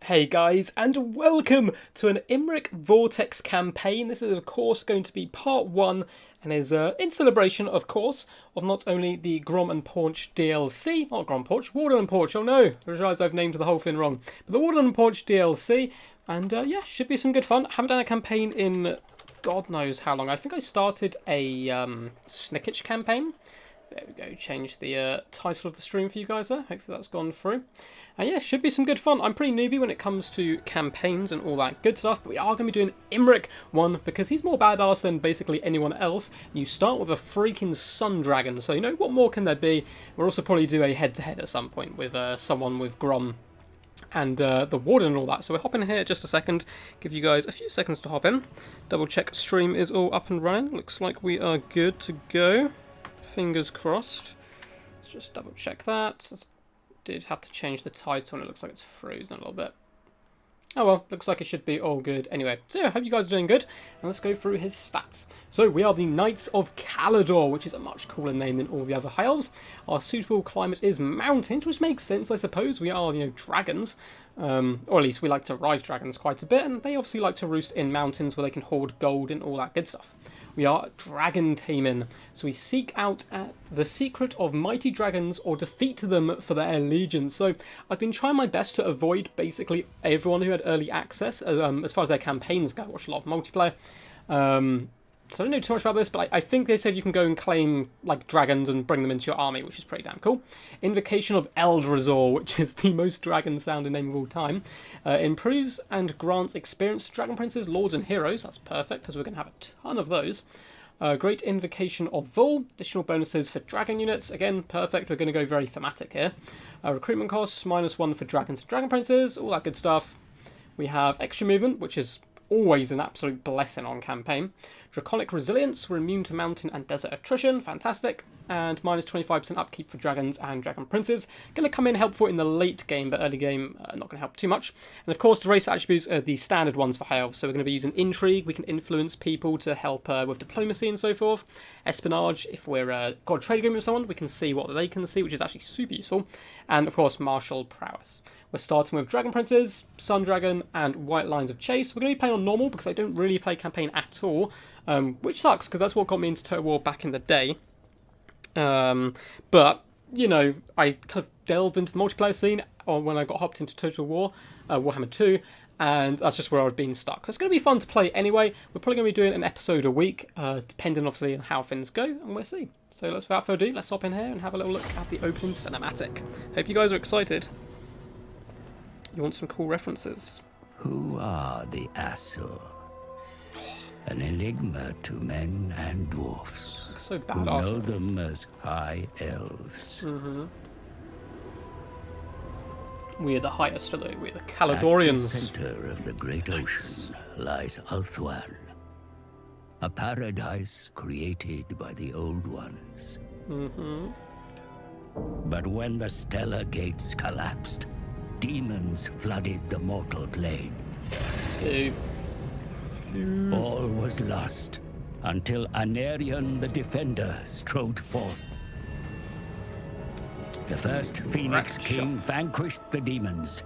Hey guys, and welcome to an Imrik Vortex campaign. This is of course going to be part 1 and is in celebration of course of not only the Grom and Paunch DLC, not Grom Paunch, Warden and Paunch, oh no, I realise I've named the whole thing wrong, but the Warden and Paunch DLC, and yeah, should be some good fun. I haven't done a campaign in God knows how long. I think I started a Snicketch campaign. There we go, change the title of the stream for you guys there. Hopefully that's gone through. And yeah, should be some good fun. I'm pretty newbie when it comes to campaigns and all that good stuff, but we are going to be doing Imrik one because he's more badass than basically anyone else. You start with a freaking sun dragon, so you know, what more can there be? We'll also probably do a head-to-head at some point with someone with Grom and the Warden and all that. So we'll hop in here just a second, give you guys a few seconds to hop in. Double check stream is all up and running. Looks like we are good to go. Fingers crossed. Let's just double check that. Did have to change the title and it looks like it's frozen a little bit. Oh well, looks like it should be all good. Anyway, so yeah, I hope you guys are doing good. And let's go through his stats. So we are the Knights of Caledor, which is a much cooler name than all the other high elves. Our suitable climate is mountains, which makes sense, I suppose. We are, you know, dragons. Or at least we like to ride dragons quite a bit. And they obviously like to roost in mountains where they can hoard gold and all that good stuff. We are dragon taming, so we seek out the secret of mighty dragons or defeat them for their allegiance. So I've been trying my best to avoid basically everyone who had early access as far as their campaigns go. I watch a lot of multiplayer. So I don't know too much about this, but I think they said you can go and claim like dragons and bring them into your army, which is pretty damn cool. Invocation of Eldrazor, which is the most dragon-sounding name of all time. Improves and grants experience to dragon princes, lords, and heroes. That's perfect because we're going to have a ton of those. Great Invocation of Vul. Additional bonuses for dragon units. Again, perfect. We're going to go very thematic here. Recruitment costs, -1 for dragons and dragon princes. All that good stuff. We have extra movement, which is always an absolute blessing on campaign. Draconic Resilience, we're immune to mountain and desert attrition, fantastic. And -25% upkeep for dragons and dragon princes. Going to come in helpful in the late game, but early game not going to help too much. And of course the race attributes are the standard ones for high elves, so we're going to be using intrigue, we can influence people to help with diplomacy and so forth. Espionage, if we're got a trade agreement with someone, we can see what they can see, which is actually super useful. And of course martial prowess. We're starting with Dragon Princes, Sun Dragon, and White Lines of Chase. We're going to be playing on normal because I don't really play campaign at all, which sucks because that's what got me into Total War back in the day. But, you know, I kind of delved into the multiplayer scene when I got hopped into Total War, Warhammer 2, and that's just where I've been stuck. So it's going to be fun to play anyway. We're probably going to be doing an episode a week, depending obviously on how things go, and we'll see. So let's, without further ado, let's hop in here and have a little look at the opening cinematic. Hope you guys are excited. You want some cool references? Who are the Asur? An enigma to men and dwarfs. So who badass. know them as High Elves. We're the highest, though. We're the Caledorians. At the center of the great ocean lies Ulthuan, a paradise created by the Old Ones. But when the stellar gates collapsed, demons flooded the mortal plane. All was lost until Anarion the Defender strode forth. The first Phoenix King vanquished the demons.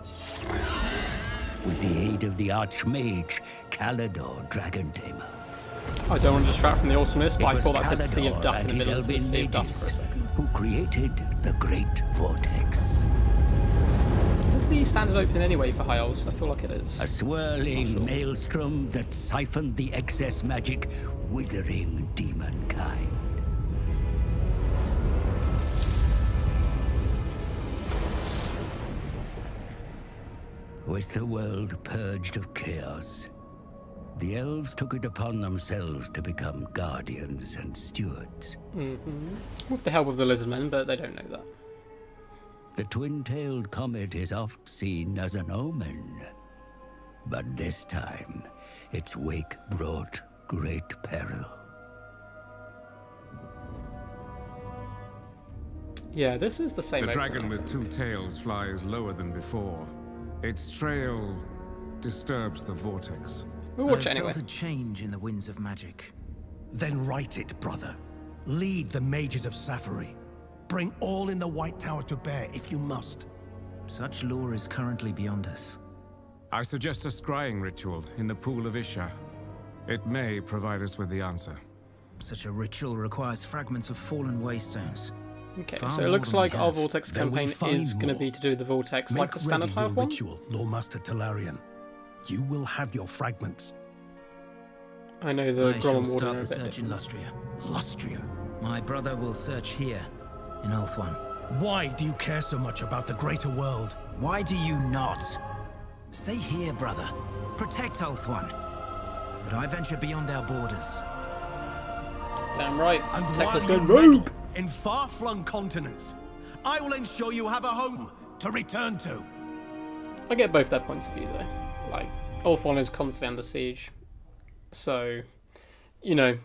With the aid of the Archmage, Caledor Dragon Tamer. I don't want to distract from the awesomeness, but I thought that said Caledor Sea of Duck in the and his middle of the elven Sea of Duck for a mages second. who created the Great Vortex. Is this the standard opening anyway for high elves? I feel like it is. A swirling maelstrom that siphoned the excess magic, withering demonkind. With the world purged of chaos, the elves took it upon themselves to become guardians and stewards. With the help of the lizardmen, but they don't know that. The twin-tailed comet is oft seen as an omen. But this time, its wake brought great peril. Yeah, this is the same The opening, dragon I with think. 2 tails flies lower than before. Its trail disturbs the vortex. We'll watch it I anyway. felt a change in the winds of magic. Then write it, brother. Lead the mages of Safari. Bring all in the White Tower to bear if you must. Such lore is currently beyond us. I suggest a scrying ritual in the Pool of Isha. It may provide us with the answer. Such a ritual requires fragments of fallen waystones. Okay, Far so it more looks than we like our have. Vortex Then we campaign find is going to more. be to do with the Vortex, like Make the standard ready your half one. ritual, Lawmaster Talarian. You will have your fragments. I know the I Grom shall and Warden start are a the bit search in different. Lustria. Lustria. My brother will search here, in Ulthuan. Why do you care so much about the greater world? Why do you not? Stay here, brother. Protect Ulthuan. But I venture beyond our borders. Damn right. And Protect while us you going meddle rogue. in far-flung continents, I will ensure you have a home to return to. I get both their points of view though. Like, Ulthuan is constantly under siege. So, you know,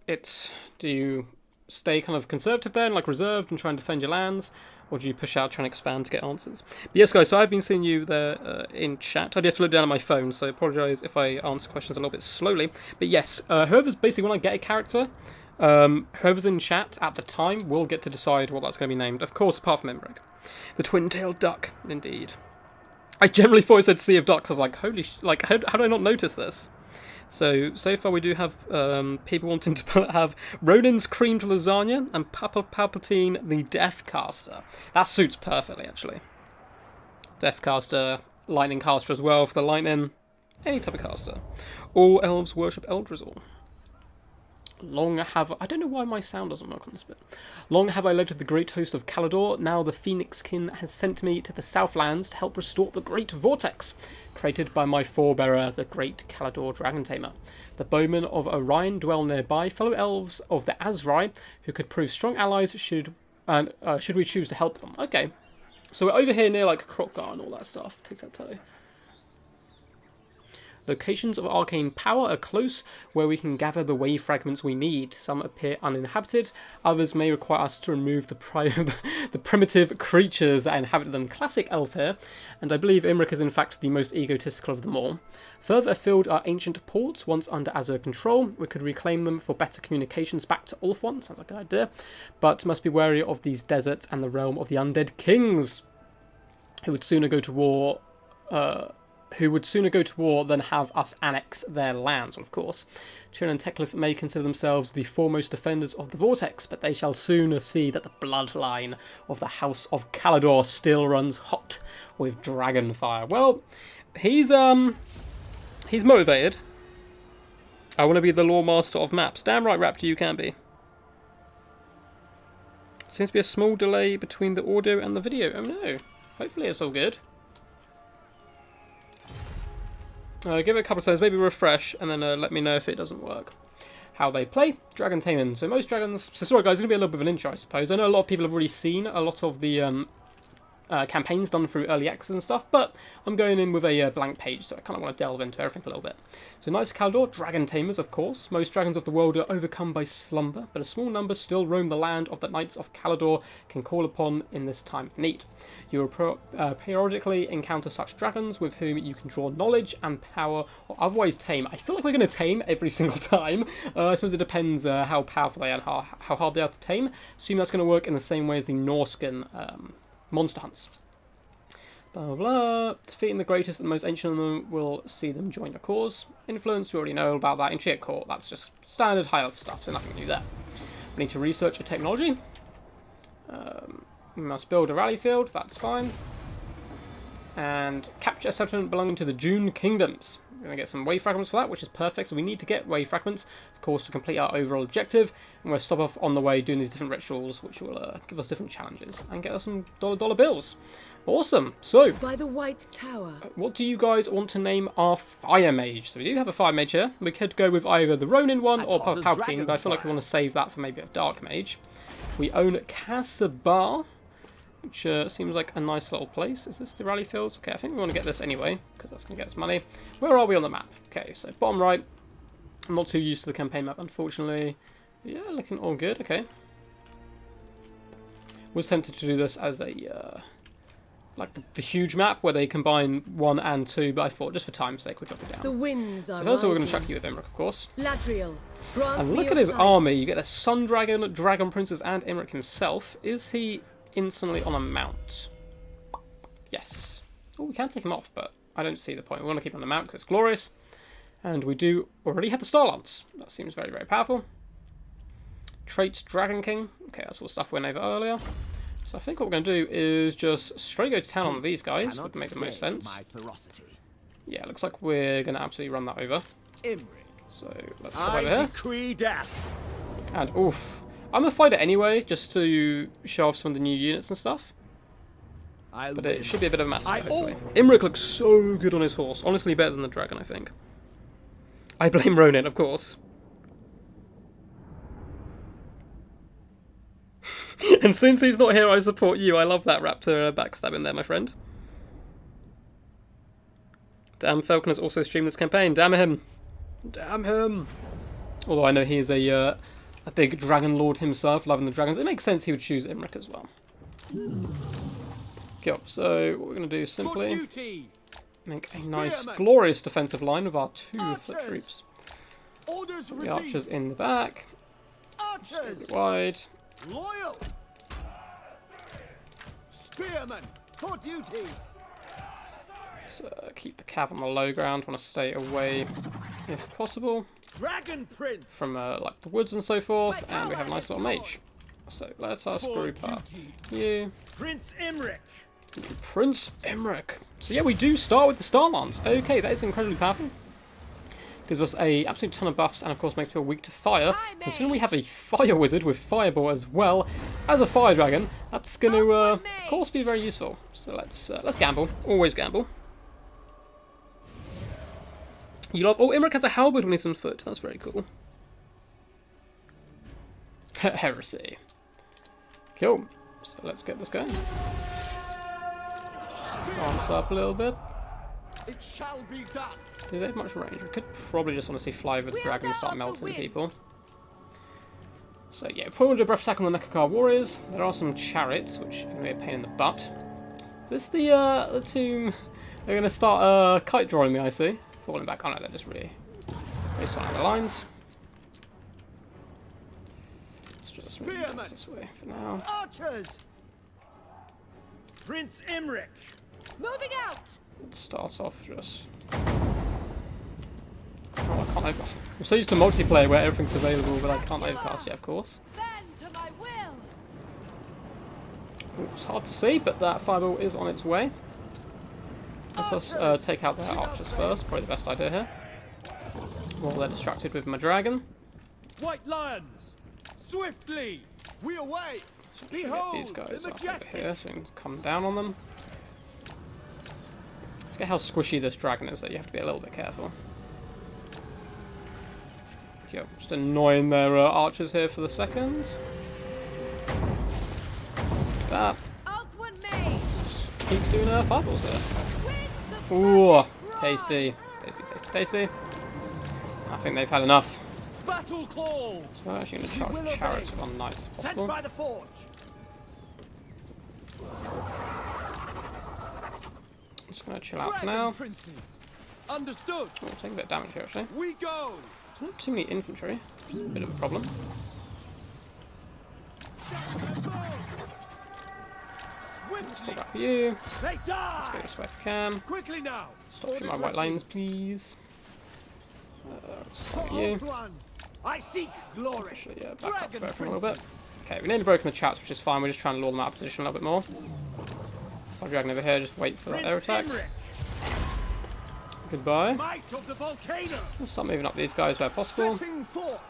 it's, do you stay kind of conservative there and like reserved and try and defend your lands, or do you push out, try and expand to get answers? But yes, guys, so I've been seeing you there in chat. I do have to look down at my phone, so I apologise if I answer questions a little bit slowly. But yes, whoever's basically, when I get a character, whoever's in chat at the time will get to decide what that's going to be named. Of course, apart from Imrik. The twin-tailed duck, indeed. I generally thought it said Sea of Ducks. I was like, holy like, how did I not notice this? So far we do have people wanting to have Ronin's creamed lasagna and Papa Palpatine the Deathcaster. That suits perfectly, actually. Deathcaster, Lightning Caster as well for the lightning. Any type of caster. All elves worship Eldrazor. Long have... I don't know why my sound doesn't work on this bit. Long have I led the great host of Calador. Now the Phoenixkin has sent me to the Southlands to help restore the great Vortex, created by my forebearer, the great Calador Dragon Tamer. The bowmen of Orion dwell nearby, fellow elves of the Azrai, who could prove strong allies should we choose to help them. Okay. So we're over here near, like, Krokgar and all that stuff. Tic-tac-toe. Locations of arcane power are close, where we can gather the wave fragments we need. Some appear uninhabited, others may require us to remove the primitive creatures that inhabit them. Classic elf here, and I believe Imrik is in fact the most egotistical of them all. Further afield are ancient ports, once under Azure control. We could reclaim them for better communications back to Ulthuan, sounds like a good idea, but must be wary of these deserts and the realm of the undead kings, who would sooner go to war than have us annex their lands. Well, of course, Tyrion and Teclis may consider themselves the foremost defenders of the Vortex, but they shall sooner see that the bloodline of the House of Calador still runs hot with dragonfire. Well, he's motivated. I want to be the lore master of maps. Damn right, Raptor, you can be. Seems to be a small delay between the audio and the video. Oh no. Hopefully it's all good. Give it a couple of times, maybe refresh, and then let me know if it doesn't work. How they play. Dragon taming. So most dragons... So sorry guys, it's going to be a little bit of an intro, I suppose. I know a lot of people have already seen a lot of the campaigns done through early access and stuff, but I'm going in with a blank page, so I kind of want to delve into everything a little bit. So Knights of Calador, dragon tamers, of course. Most dragons of the world are overcome by slumber, but a small number still roam the land of the Knights of Calador can call upon in this time of need. You will periodically encounter such dragons with whom you can draw knowledge and power, or otherwise tame. I feel like we're going to tame every single time. I suppose it depends how powerful they are and how hard they are to tame. Assume that's going to work in the same way as the Norscan monster hunts. Blah, blah, blah. Defeating the greatest and the most ancient of them will see them join your cause. Influence, we already know about that. Intrigue court, that's just standard high elf stuff, so nothing new there. We need to research a technology. We must build a rally field, that's fine. And capture a settlement belonging to the June Kingdoms. We're going to get some wave fragments for that, which is perfect. So we need to get wave fragments, of course, to complete our overall objective. And we'll stop off on the way doing these different rituals, which will give us different challenges and get us some dollar bills. Awesome. So, by the White Tower. What do you guys want to name our Fire Mage? So we do have a Fire Mage here. We could go with either the Ronin one or Palpatine, but I feel like we want to save that for maybe a Dark Mage. We own Kasabar, which seems like a nice little place. Is this the rally fields? Okay, I think we want to get this anyway, because that's going to get us money. Where are we on the map? Okay, so bottom right. I'm not too used to the campaign map, unfortunately. Yeah, looking all good. Okay. Was tempted to do this as a like the huge map where they combine 1 and 2, but I thought just for time's sake we'll drop it down. The winds are so first of all, we're going to rising. chuck you with Imrik, of course. Ladriel, grant And me look your at his sight. army. You get a Sun Dragon, Dragon Princess, and Imrik himself. Is he instantly on a mount? Yes. Oh, we can take him off, but I don't see the point. We want to keep it on the map because it's glorious. And we do already have the Star Lance. That seems very, very powerful. Traits, Dragon King. Okay, that's all the stuff we went over earlier. So I think what we're going to do is just straight go to town on these guys. Would make the most sense. Yeah, looks like we're going to absolutely run that over. Imrik. So let's go over here. Decree death. And oof. I'm going to fight it anyway, just to show off some of the new units and stuff. But it should be a bit of a massacre, hopefully. Imrik looks so good on his horse. Honestly, better than the dragon, I think. I blame Ronin, of course. And since he's not here, I support you. I love that Raptor backstabbing there, my friend. Damn, Falcon has also streamed this campaign. Damn him. Damn him. Although I know he is a big dragon lord himself, loving the dragons. It makes sense he would choose Imrik as well. Cool. So what we're going to do is simply make a nice, glorious defensive line with our 2 foot troops. The archers in the back. Archers wide. Loyal. Spearmen for duty. So keep the cav on the low ground. Want to stay away, if possible, Dragon Prince from like the woods and so forth. And we have a nice little mage. So let us group up you. Prince Imrik. Prince Imrik. So yeah, we do start with the Star Lance. Okay, that is incredibly powerful. Gives us a absolute ton of buffs and of course makes people weak to fire. Considering we have a fire wizard with fireball as well as a fire dragon, that's going to of course be very useful. So let's gamble. Always gamble. You love. Oh, Imrik has a halberd when he's on foot. That's very cool. Heresy. Cool. So let's get this going. Arms up a little bit. It shall be done. Do they have much range? We could probably just honestly fly over the dragon and start melting people. So yeah, probably want to do a breath attack on the Nekakar warriors. There are some chariots, which are going to be a pain in the butt. Is this the tomb? They're going to start kite drawing me, I see. Falling back. Oh no, they're just really based on the lines. Let's just move this way for now. Archers. Prince Imrik. Moving out. Let's start off just. Oh, I can't. I'm so used to multiplayer where everything's available, but I can't overcast yet, of course. Bend to my will. Ooh, it's hard to see, but that fireball is on its way. Let us take out their archers first. Probably the best idea here. While they're distracted with my dragon. White lions, swiftly, we away. So get these guys up over here so we can come down on them. I forget how squishy this dragon is, that you have to be a little bit careful. Yeah, just annoying their archers here for the seconds. Like that. Just keep doing fireballs there. Ooh, tasty. Tasty, tasty, tasty. I think they've had enough. Battle call. So we're actually going to charge chariots on nice as possible. Sent by the forge. Just going to chill out for now. Princes. Understood. We'll take a bit of damage here actually. We go. There's not too many infantry, which is a bit of a problem. Let's pull back for you. They Let's die. go this way if we can. Quickly now. Stop shooting my white lines, please. Let's fight you. I seek glory. Actually, yeah, back up for a little bit. Okay, we nearly broken the chats, which is fine. We're just trying to lure them out of position a little bit more. Fire dragon over here, just wait for that air attack. Goodbye. Might of the volcano. Let's start moving up these guys where possible. Setting forth.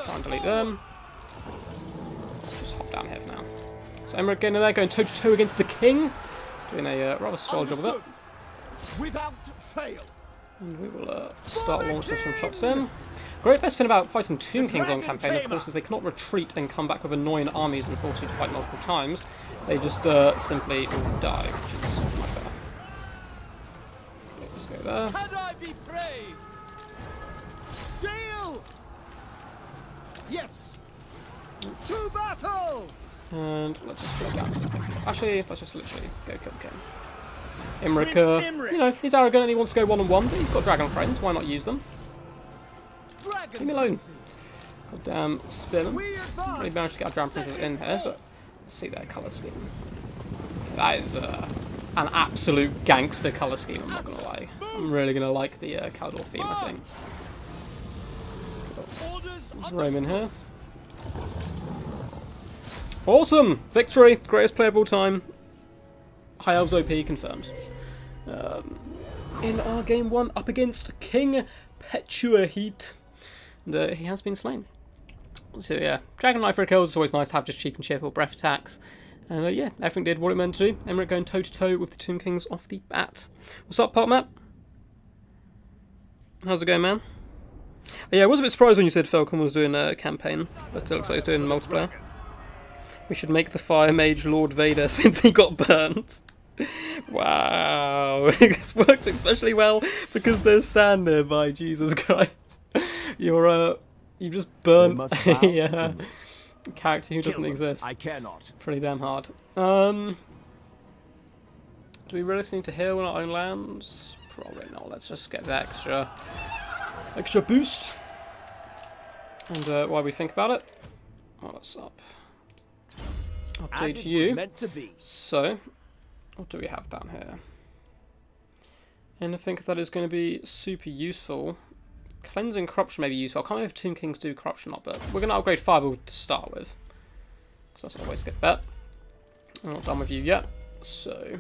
Try and delete them. Just hop down here for now. So Imrik getting in there, going toe to toe against the king. Doing a rather swell job of it. Without fail. And we will start launching some shots in. Great best thing about fighting Tomb Kings on campaign, of course, is they cannot retreat and come back with annoying armies and force you to fight multiple times. They just simply all die, which is much better. Okay, just go there. Can I be praised? Sail! Yes! To battle! And let's just go down to the king. Actually, let's just literally go kill the king. Imrik, you know, he's arrogant and he wants to go one-on-one, but he's got dragon friends, why not use them? Leave me alone. Goddamn Spearman. We managed to get our dragon princess in here, but let's see their colour scheme. That is an absolute gangster colour scheme, I'm not going to lie. I'm really going to like the Caledor theme, I think. Roman here. Awesome! Victory! Greatest player of all time. High Elves OP confirmed. In our game 1 up against King Petuahit. And he has been slain. So yeah, Dragon Knife for kills is always nice to have, just cheap and cheerful breath attacks. And yeah, everything did what it meant to do. Imrik going toe to toe with the Tomb Kings off the bat. What's up, Pop Map? How's it going, man? Yeah, I was a bit surprised when you said Falcon was doing a campaign, but it looks like he's doing multiplayer. We should make the Fire Mage Lord Vader since he got burnt. Wow, this works especially well because there's sand nearby. Jesus Christ, you just burnt a character who doesn't exist. I cannot. Pretty damn hard. Do we really need to heal on our own lands? Probably not. Let's just get the extra boost. And while we think about it, what's up? Update you. Meant to be. So, what do we have down here? Anything that is going to be super useful. Cleansing Corruption may be useful. I can't remember if Tomb Kings do Corruption or not, but we're going to upgrade Fireball to start with. Because that's always a good bet. I'm not done with you yet. So,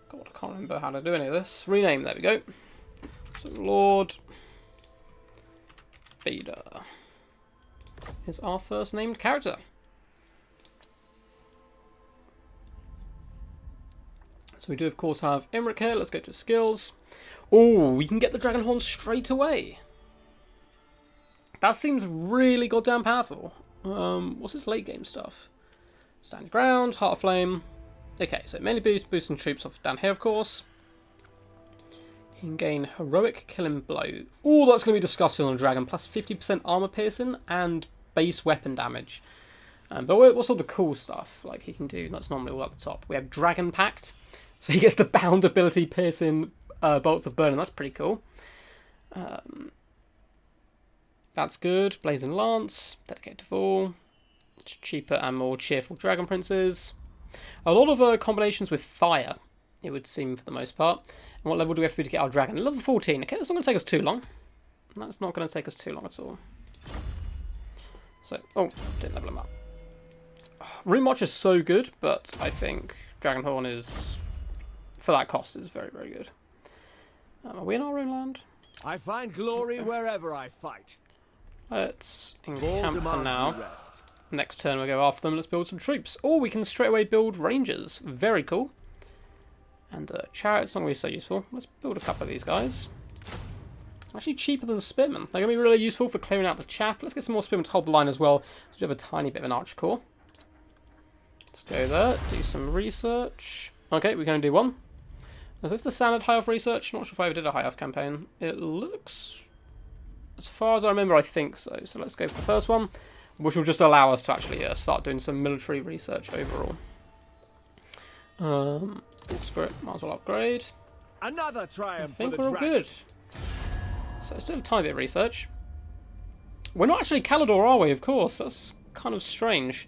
God, I can't remember how to do any of this. Rename, there we go. So, Lord Vader is our first named character. So we do, of course, have Imrik here. Let's go to skills. Oh, we can get the Dragon Horn straight away. That seems really goddamn powerful. What's this late game stuff? Stand ground, Heart of Flame. Okay, so mainly boosting troops off down here, of course. He can gain Heroic Killing Blow. Oh, that's going to be disgusting on a dragon. Plus 50% armor piercing and base weapon damage. But what's all the cool stuff? Like he can do, that's normally all at the top. We have Dragon Pact. So he gets the bound ability piercing bolts of burning. That's pretty cool. That's good. Blazing Lance. Dedicated to Fall. It's cheaper and more cheerful Dragon Princes. A lot of combinations with fire, it would seem, for the most part. And what level do we have to be to get our dragon? Level 14. Okay, that's not going to take us too long. That's not going to take us too long at all. So, oh, didn't level him up. Room March is so good, but I think Dragonhorn is, for that cost, is very, very good. Are we in our own land? I find glory wherever I fight. Let's All encamp for demands now. me rest. Next turn we'll go after them. Let's build some troops. Or we can straight away build rangers. Very cool. And chariots not going to be so useful. Let's build a couple of these guys. Actually cheaper than spearmen. They're going to be really useful for clearing out the chaff. Let's get some more spearmen to hold the line as well. So we have a tiny bit of an arch core. Let's go there. Do some research. Okay, we're going to do one. Is this the standard high elf research? Not sure if I ever did a high elf campaign. It looks, as far as I remember, I think so. So let's go for the first one, which will just allow us to actually start doing some military research overall. Spirit, might as well upgrade. Another I triumph for think the we're all dragon. good. So let's do a tiny bit of research. We're not actually Caledor, are we? Of course. That's kind of strange.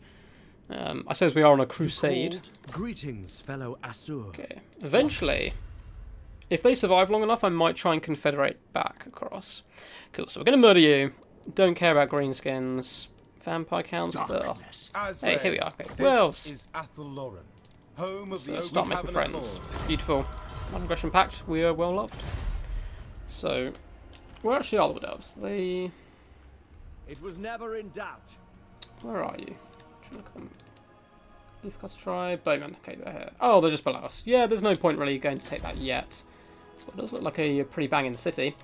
I suppose we are on a crusade. Greetings, fellow Asur. Okay. Eventually, if they survive long enough, I might try and confederate back across. Cool. So we're going to murder you. Don't care about greenskins. Vampire counts. But, hey, here we are. Okay. Well, is Athelloren, home of so the start making friends. Beautiful. Non-aggression pact. We are well loved. So, where actually are the Wood Elves? They... It was never in doubt. Where are you? Look at them. Leaf Cutter Tribe, Bowman. Okay, they're here. Oh, they're just below us. Yeah, there's no point really going to take that yet. So it does look like a pretty banging city.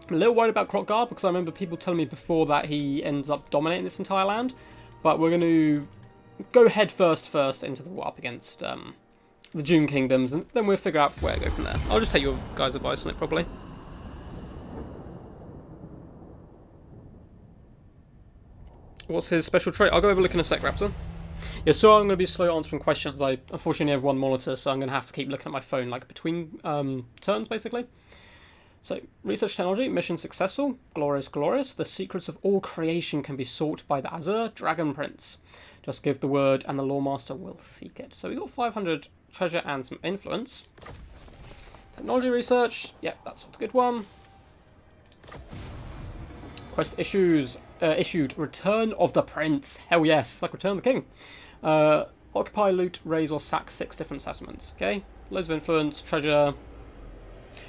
I'm a little worried about Krokgar because I remember people telling me before that he ends up dominating this entire land. But we're going to go head first into the war up against the Dune Kingdoms, and then we'll figure out where to go from there. I'll just take your guys' advice on it probably. What's his special trait? I'll go have a look in a sec, Raptor. Yeah, so I'm going to be slow answering questions. I unfortunately have one monitor, so I'm going to have to keep looking at my phone like between turns, basically. So, research technology, mission successful, glorious, glorious. The secrets of all creation can be sought by the Azure Dragon Prince. Just give the word and the Lawmaster will seek it. So we got 500 treasure, and some influence. Technology research. Yep, that's a good one. Quest issued. Return of the Prince. Hell yes, it's like Return of the King. Occupy, loot, raise, or sack 6 different settlements. Okay, loads of influence, treasure.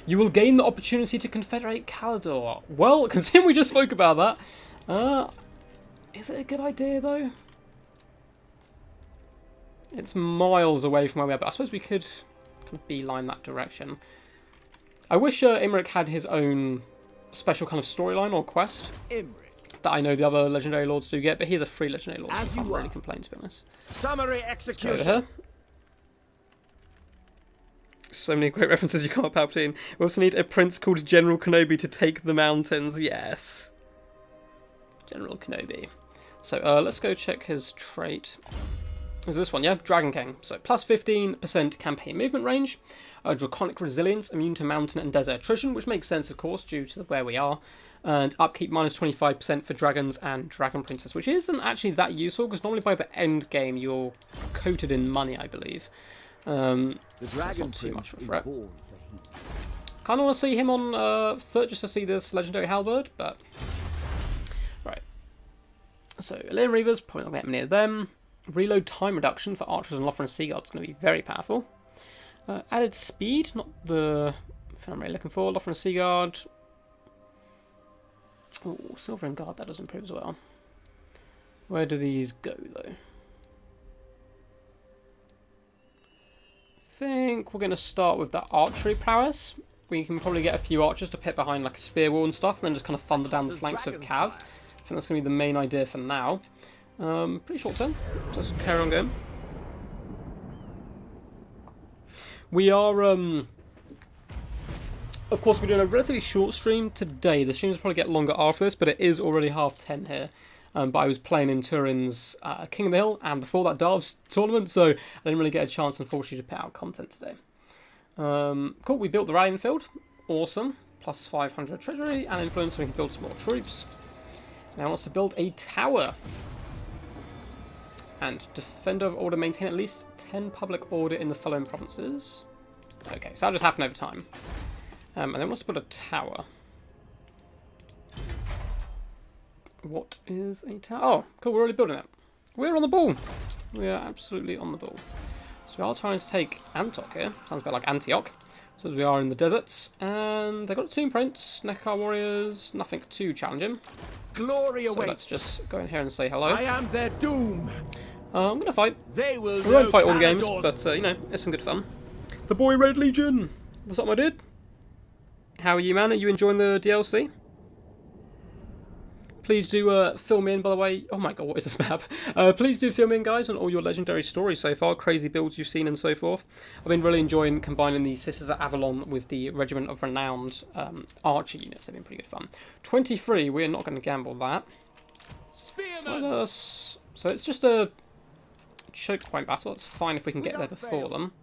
You will gain the opportunity to confederate Calador. Well, considering we just spoke about that, is it a good idea though? It's miles away from where we are, but I suppose we could kind of beeline that direction. I wish Imrik had his own special kind of storyline or quest that I know the other legendary lords do get, but he's a free legendary lord, so I can't really complain, to be honest. Summary execution. Over here. So many great references, you can't Palpatine. We also need a prince called General Kenobi to take the mountains. Yes. General Kenobi. So let's go check his trait. Is this one, yeah? Dragon King. So plus 15% campaign movement range. Draconic resilience, immune to mountain and desert attrition, which makes sense, of course, due to where we are. And upkeep minus 25% for dragons and dragon princes, which isn't actually that useful, because normally by the end game you're coated in money, I believe. The Dragon not too much of a threat. Kind of want to see him on foot just to see this legendary halberd, but right. So Illyrian Reavers, probably not going to get near them. Reload time reduction for archers and Lothran Sea Guards is going to be very powerful. Added speed, not the thing I'm really looking for. Lothran Sea Guard. Oh, Silver and Guard, that does improve as well. Where do these go though? I think we're going to start with the archery prowess. We can probably get a few archers to pit behind like a spear wall and stuff, and then just kind of thunder down the flanks with Cav. I think that's going to be the main idea for now. Pretty short turn. Just carry on going. We are, of course, we're doing a relatively short stream today. The streams will probably get longer after this, but it is already 10:30 here. But I was playing in Turin's King of the Hill and before that Darv's tournament, so I didn't really get a chance, unfortunately, to put out content today. Cool, we built the rallying field. Awesome. Plus 500 treasury and influence, so we can build some more troops. Now wants to build a tower. And Defender of Order, maintain at least 10 public order in the following provinces. Okay, so that'll just happen over time. And then wants to build a tower. What is a tower? Oh, cool, we're already building it. We're on the ball. We are absolutely on the ball. So we are trying to take Antok here. Sounds a bit like Antioch. So as we are in the deserts. And they've got a Tomb Prince, Nekar Warriors, nothing too challenging. Glory awaits. So let's just go in here and say hello. I am their doom. I'm going to fight. They will we won't fight all games, but, you know, it's some good fun. The Boy Red Legion. What's up, my dude? How are you, man? Are you enjoying the DLC? Please do fill me in, by the way. Oh my god, what is this map? Please do fill me in, guys, on all your legendary stories so far, crazy builds you've seen and so forth. I've been really enjoying combining the Sisters of Avalon with the Regiment of Renowned archer units. They've been pretty good fun. 23, we're not going to gamble that. So it's just a choke point battle. It's fine if we can get there before them.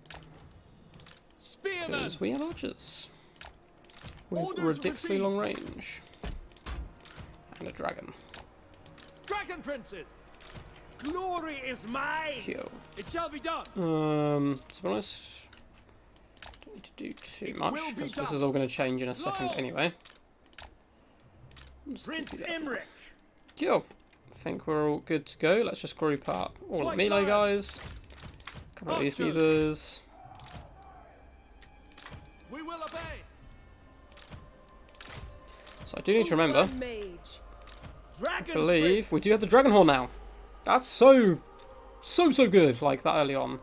Because we have archers with ridiculously long range. And a dragon. Dragon princes! Glory is mine! Cool. It shall be done! To be honest, don't need to do too much, because this is all going to change in a second anyway. Prince Imrik! Cool. I think we're all good to go. Let's just group up all the melee guys. A couple of these users. We will obey! So I do need to remember. I believe we do have the Dragon Horn now. That's so good, like that early on.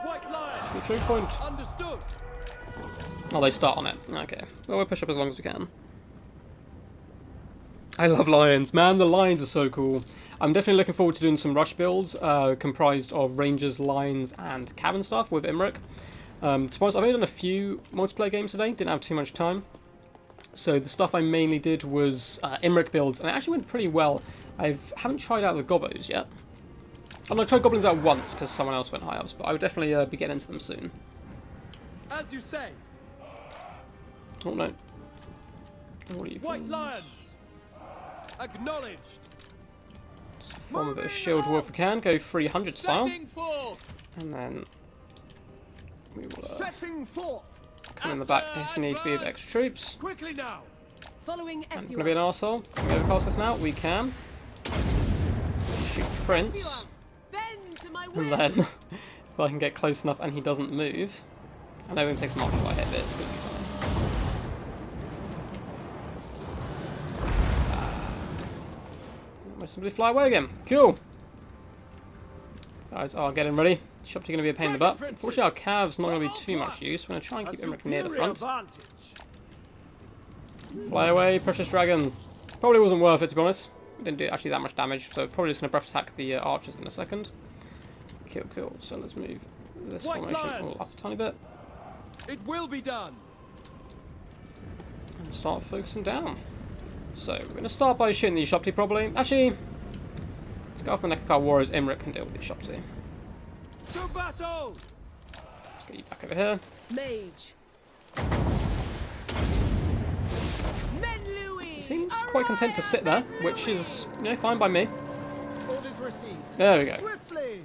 White Lion. True point. Understood. Oh, they start on it. Okay. Well, we'll push up as long as we can. I love lions, man. The lions are so cool. I'm definitely looking forward to doing some rush builds comprised of rangers, lions, and cabin stuff with Imrik. To be honest, I've only done a few multiplayer games today. Didn't have too much time. So the stuff I mainly did was Imrik builds, and it actually went pretty well. I haven't tried out the Gobos yet. I tried Goblins out once because someone else went high ups, but I would definitely be getting into them soon. As you say. Oh no. What are you? White Lions. Acknowledged. Form a bit of shield wall if we can. Go 300 style. Setting forth. And then we will Setting forth. come in the back if need be with extra troops. Quickly now. Following I'm going to be an arsehole. Can we overcast this now? We can. Shoot Prince. Bend to my And will. then, if I can get close enough and he doesn't move, I know we're going to take some martial light hit, but it's going to be fine. We'll simply fly away again. Cool. Guys are getting ready. Shop's going to be a pain in the butt. Unfortunately, our Cav's not going to be too much use. We're going to try and keep Imrik near the front. Fly away, precious dragon. Probably wasn't worth it, to be honest. Didn't do actually that much damage, so probably just going to breath attack the archers in a second. Cool, cool. So let's move this formation all up a tiny bit. It will be done. And start focusing down. So we're going to start by shooting these Shopti probably. Actually, let's go off the neck of our warriors. Imrik can deal with these Shopti. To battle. Let's get you back over here. Mage. He seems quite content to sit there, which is, you know, fine by me. Orders received. There we go. Swiftly.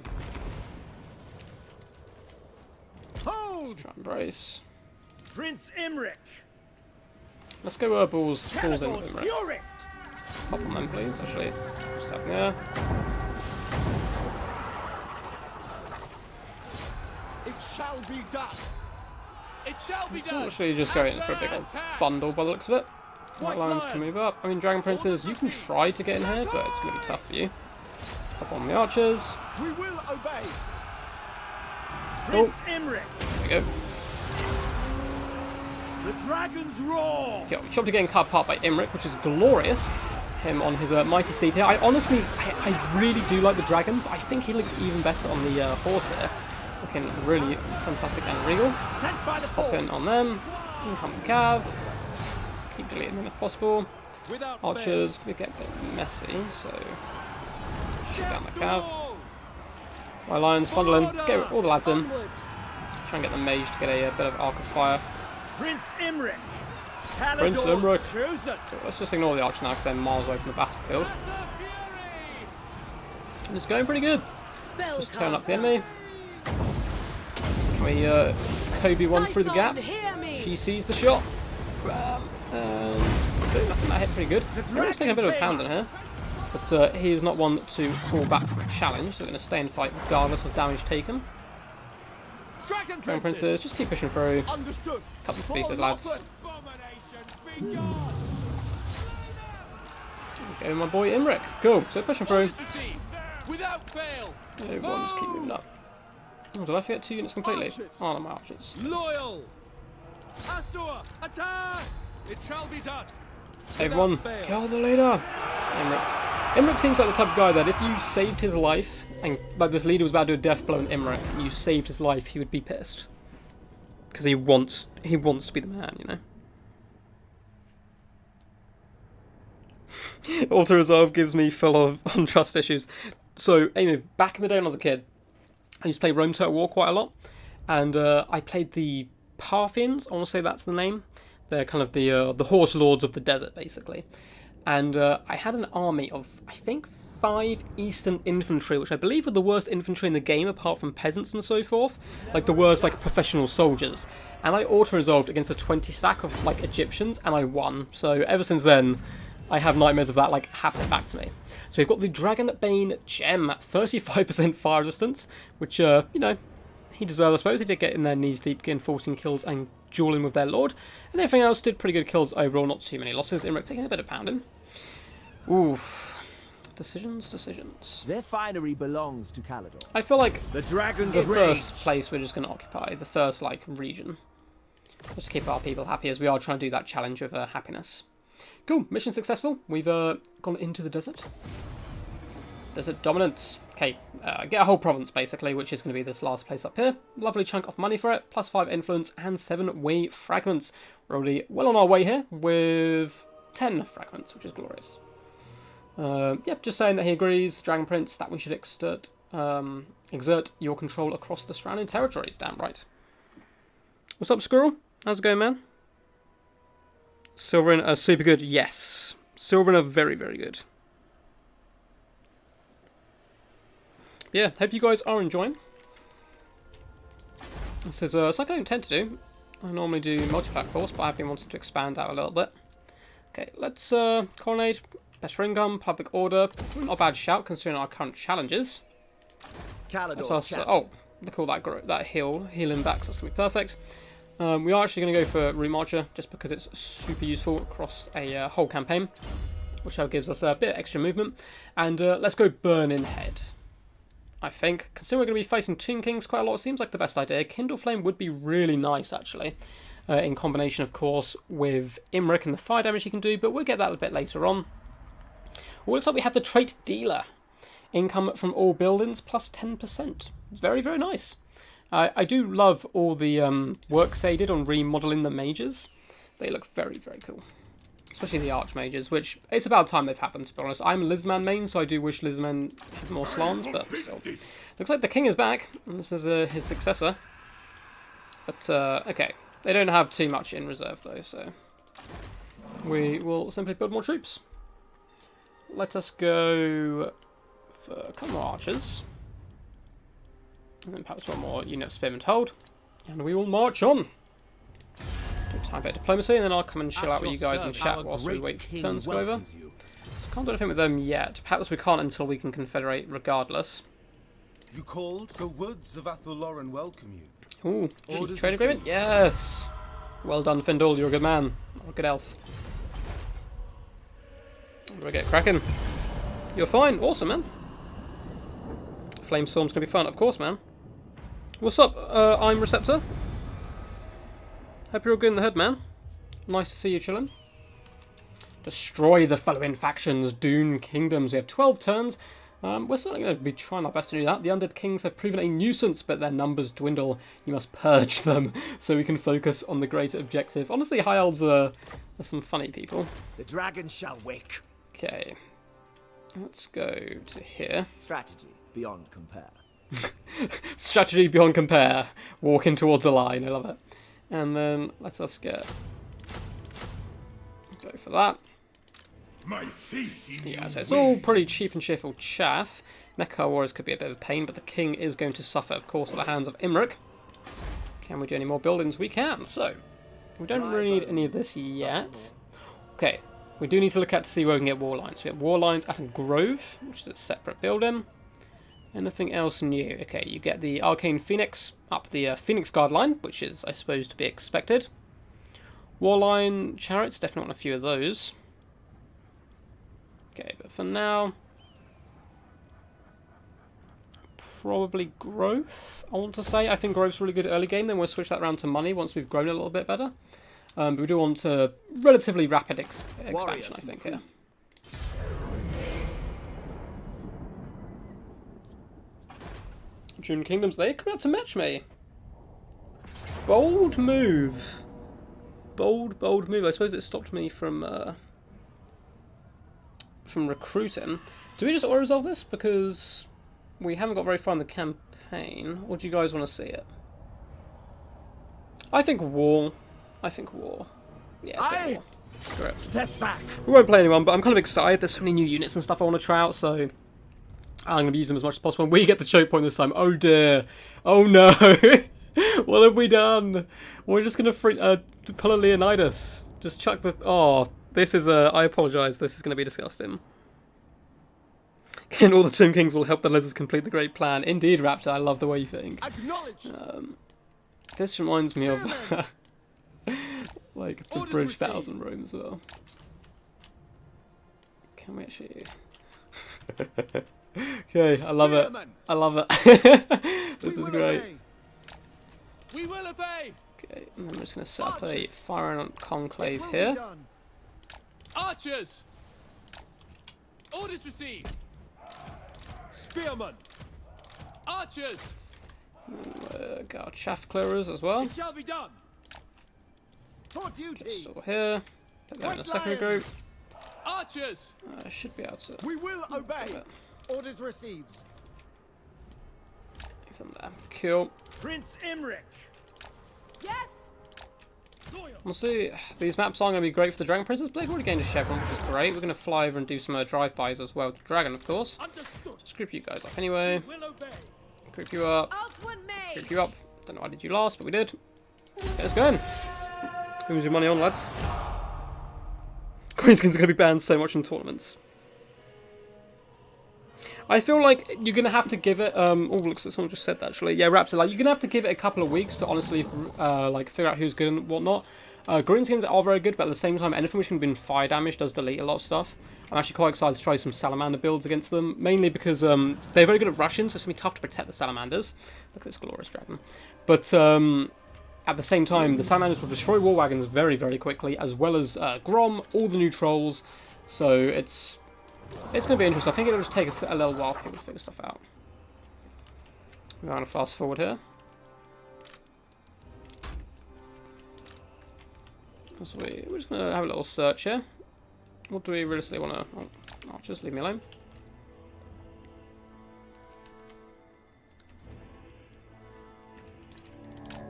Hold. Try and brace. Prince Imrik. Let's go balls in with Imrik. Fury. Pop on them, please. Actually, just up there. It shall be done. It shall be So done. actually just going in for a big old bundle by the looks of it. White Lions can move up. I mean, Dragon Princes, you can try to get in here, but it's going to be tough for you. Pop on the archers. We will obey. Oh, Prince Imrik. there we go. The dragons roar. Yeah, we chopped to getting cut apart by Imrik, which is glorious. Him on his mighty steed here. I honestly, I really do like the dragon, but I think he looks even better on the horse here. Looking really fantastic and regal. Sent by the Pop in on them. And come the cav. Keep deleting them if possible. Without Archers, we get a bit messy, so shoot down the cav. White Lions, bundle in. Let's get all the lads in. Onward. Try and get the mage to get a bit of arc of fire. Prince Imrik. Prince Imrik. Chosen. Let's just ignore the archer now because they're miles away from the battlefield. And it's going pretty good. Just turn up the enemy. Can we Kobe one through the gap? She sees the shot. Bam. And that hit pretty good. We're taking a bit of a pound in here. But he is not one to fall back from a challenge, so we're going to stay and fight regardless of damage taken. Dragon Dragon Princes, just keep pushing through. Understood. Couple of pieces, lads. Okay, my boy Imrik. Cool, so pushing through. Without fail. Everyone just keep moving up. Oh, did I forget 2 units completely? Archers. Oh, no, my archers. Loyal. Asua, attack. It shall be done. Everyone, fail. kill the leader. Imrik. Imrik seems like the type of guy that if you saved his life, and like this leader was about to do a death blow on Imrik, and you saved his life, he would be pissed. Because he wants to be the man, you know? Auto Resolve gives me full of untrust issues. So, anyway, back in the day when I was a kid, I used to play Rome Total War quite a lot. And I played the Parthians, I want to say that's the name. They're kind of the horse lords of the desert, basically. And I had an army of, I think, 5 Eastern infantry, which I believe were the worst infantry in the game, apart from peasants and so forth. Like, the worst, like, professional soldiers. And I auto-resolved against a 20 stack of, like, Egyptians, and I won. So, ever since then, I have nightmares of that, like, happening back to me. So we've got the Dragon Bane Gem at 35% fire resistance, which, you know, he deserved, I suppose. He did get in their knees deep, getting 14 kills and dueling with their lord. And everything else did pretty good kills overall, not too many losses. Imrik taking a bit of pounding. Oof. Decisions. Their finery belongs to Caledor. I feel like The dragons the rage. first place we're just going to occupy, the first, like, region. Just to keep our people happy, as we are trying to do that challenge of happiness. Cool, mission successful. We've gone into the desert. Desert dominance. Okay, get a whole province, basically, which is going to be this last place up here. Lovely chunk of money for it, +5 influence and 7 way fragments. We're already well on our way here with 10 fragments, which is glorious. Yep, just saying that he agrees, Dragon Prince, that we should exert your control across the surrounding territories. Damn right. What's up, Squirrel? How's it going, man? Silverin are super good. Yes. Silverin are very, very good. Yeah, hope you guys are enjoying. This is something I don't tend to do. I normally do multi-pack, of course, but I've been wanting to expand out a little bit. Okay, let's colonnade, better income, public order. Not a bad shout considering our current challenges. Oh, look at all that healing back, so that's going to be perfect. We are actually going to go for Route Marcher, just because it's super useful across a whole campaign, which gives us a bit of extra movement. And let's go Burning Head. I think, considering we're going to be facing Tomb Kings quite a lot, it seems like the best idea. Kindle Flame would be really nice, actually, in combination, of course, with Imrik and the fire damage he can do, but we'll get that a bit later on. Well, looks like we have the Trait Dealer. Income from all buildings plus 10%. Very, very nice. I do love all the works they did on remodeling the mages. They look very, very cool. Especially the Archmages, which it's about time they've had them, to be honest. I'm a Lizman main, so I do wish Lizman had more slans, but still. Looks like the king is back, and this is his successor. But, okay. They don't have too much in reserve, though, so we will simply build more troops. Let us go for a couple more archers. And then perhaps one more unit of spearmen to hold. And we will march on. Do time for diplomacy, and then I'll come and chill out with you guys and chat whilst we wait for turns to go over. So can't do anything with them yet. Perhaps we can't until we can confederate regardless. You called? The woods of Athelloren welcome you. Ooh, trade agreement? Yes! Well done, Findle, you're a good man. Or a good elf. We'll get cracking. You're fine, awesome, man. Flamestorm's gonna be fun, of course, man. What's up, I'm Receptor? Hope you're all good in the hood, man. Nice to see you chilling. Destroy the following factions, Dune Kingdoms. We have 12 turns. We're certainly going to be trying our best to do that. The Undead Kings have proven a nuisance, but their numbers dwindle. You must purge them so we can focus on the greater objective. Honestly, High Elves are some funny people. The dragons shall wake. Okay. Let's go to here. Strategy beyond compare. Strategy beyond compare. Walking towards a line. I love it. And then let us go for that. My faith in yeah, so it's all pretty cheap and cheerful chaff. Mecha Warriors could be a bit of a pain, but the king is going to suffer, of course, at the hands of Imrik. Can we do any more buildings? We can. So, we don't really need any of this yet. Okay, we do need to look at to see where we can get war lines. We have war lines at a grove, which is a separate building. Anything else new? Okay, you get the Arcane Phoenix up the Phoenix Guard line, which is, I suppose, to be expected. Warline Chariots, definitely want a few of those. Okay, but for now, probably Growth, I want to say. I think Growth's really good early game, then we'll switch that around to money once we've grown a little bit better. But we do want a relatively rapid expansion, I think, here. June Kingdoms, they come out to match me. Bold move. Bold move. I suppose it stopped me from recruiting. Do we just auto-resolve this? Because we haven't got very far in the campaign. Or do you guys want to see it? I think war. Yeah, let's go war. Correct. Step back. We won't play anyone, but I'm kind of excited. There's so many new units and stuff I want to try out, so I'm going to use them as much as possible. We get the choke point this time. Oh dear. Oh no. What have we done? We're just going to pull a Leonidas. Just chuck the... Oh, this is I apologise. This is going to be disgusting. And all the Tomb Kings will help the lizards complete the great plan. Indeed, Raptor. I love the way you think. This reminds me of... like the Bridge 1000 room as well. Can we actually... Okay, I love it. I love it. This is great. We will obey. Okay, and then I'm just going to set up a fire and conclave here. Archers. Orders received. Spearmen. Archers. Got our chaff clearers as well. It shall be done. For duty. So here, put that in a second group. Archers. I should be able to. We will obey. Orders received. Leave them there. Cool. Prince Imrik. Yes. Loyal. Honestly, these maps aren't going to be great for the Dragon Princess, but they've already gained a chevron, which is great. We're going to fly over and do some drive-bys as well with the Dragon, of course. Just group you guys up anyway. Group you up. Group you up. Don't know why did you last, but we did. Okay, let's go in. Who's your money on, lads? Greenskin's going to be banned so much in tournaments. I feel like you're going to have to give it, oh, looks like someone just said that, actually. Yeah, Raptor, like, you're going to have to give it a couple of weeks to honestly, like, figure out who's good and whatnot. Greenskins are very good, but at the same time, anything which can be fire damage does delete a lot of stuff. I'm actually quite excited to try some Salamander builds against them, mainly because they're very good at rushing, so it's going to be tough to protect the Salamanders. Look at this glorious dragon. But at the same time, the Salamanders will destroy war wagons very, very quickly, as well as Grom, all the new trolls, so it's going to be interesting. I think it'll just take a little while for people to figure stuff out. We're going to fast forward here. So we're just going to have a little search here. What do we realistically want to... Oh, just leave me alone.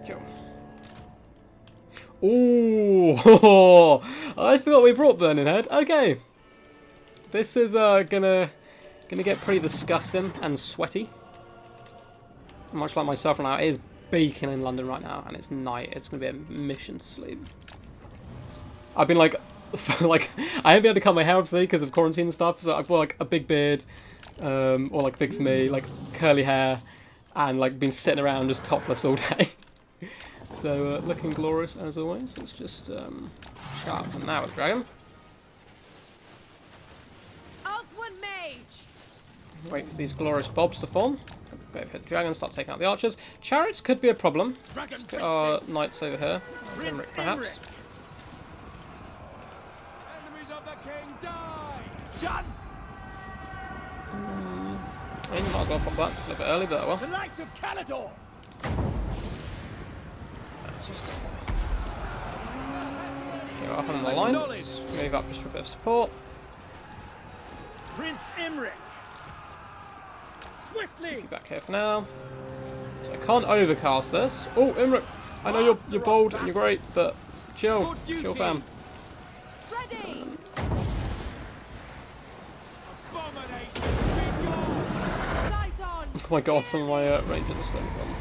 Cool. Ooh! I forgot we brought Burning Head. Okay. This is gonna get pretty disgusting and sweaty. Much like myself now, it is baking in London right now, and it's night. It's gonna be a mission to sleep. I've been like, I haven't been able to cut my hair off today because of quarantine and stuff. So I've got like a big beard, or like big for me, like curly hair, and like been sitting around just topless all day. So looking glorious as always. Let's just shut up for now with Dragon. Wait for these glorious bobs to form. Go over here, Dragon, start taking out the archers. Chariots could be a problem. Let's get our knights over here. Imrik, perhaps. Enemies of the king die! Done! I might as well pop that. It's a little bit early, but well. The Knights of Caledor! Let's just go up on the line. Move up just for a bit of support. Prince Imrik! Swiftly! Back here for now. So I can't overcast this. Oh, Imrik! I know you're bold and you're great, but chill, fam. Ready. Oh my god, some of my rangers are still gone.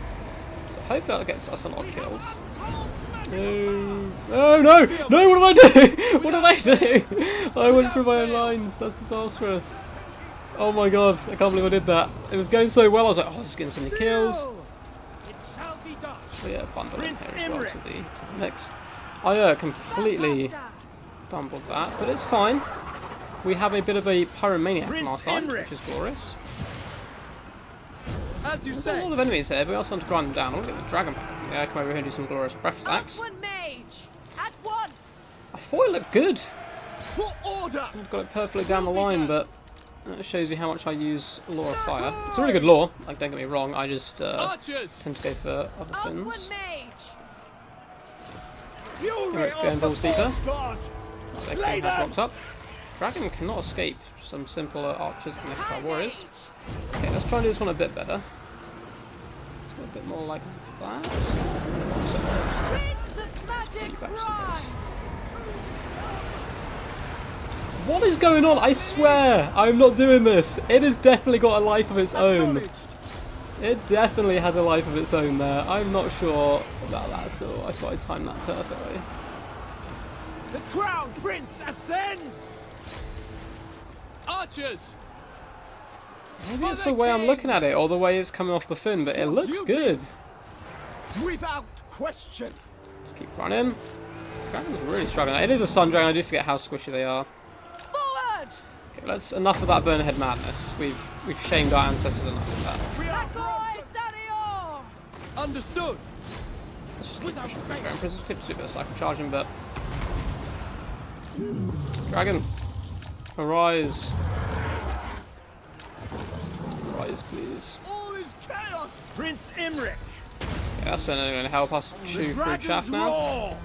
So hopefully that gets us a lot of kills. No! No! No! No! What did I do? What did I do? I went through my own lines. That's disastrous. Oh my god! I can't believe I did that. It was going so well. I was like, oh, just getting so many kills. So yeah, bundle in here as well to the mix. I completely bumbled that, but it's fine. We have a bit of a pyromaniac on our side, which is glorious. As you There's say. a lot of enemies here, but we also want to grind them down. I want to get the dragon back up. Yeah, come over here and do some glorious breath stacks. At once. I thought it looked good. For order. I've got it perfectly down the line, but that shows you how much I use Law of Fire. It's a really good law, like, don't get me wrong, I just tend to go for other things. Imrik going balls deeper. They can have up. Dragon cannot escape some simple archers and extra warriors. Okay, let's try and do this one a bit better. Let's go a bit more like that. What is going on? I swear, I'm not doing this. It has definitely got a life of its own. It definitely has a life of its own there. I'm not sure about that at all. I thought I timed that perfectly. The crown prince ascends! Archers! Maybe it's the way I'm looking at it, or the way it's coming off the fin, but it looks good. Without question. Let's keep running. Dragon's really struggling. It is a sun dragon. I do forget how squishy they are. Forward! Okay, let's enough of that Burnerhead madness. We've shamed our ancestors enough of that. Understood. Let's just keep pushing through Dragon Princess. Could do a bit of cycle charging, but Dragon, arise. Arise, please. All is chaos. Prince Imrik. Yeah, that's certainly going to help us chew through chaff now. Roar.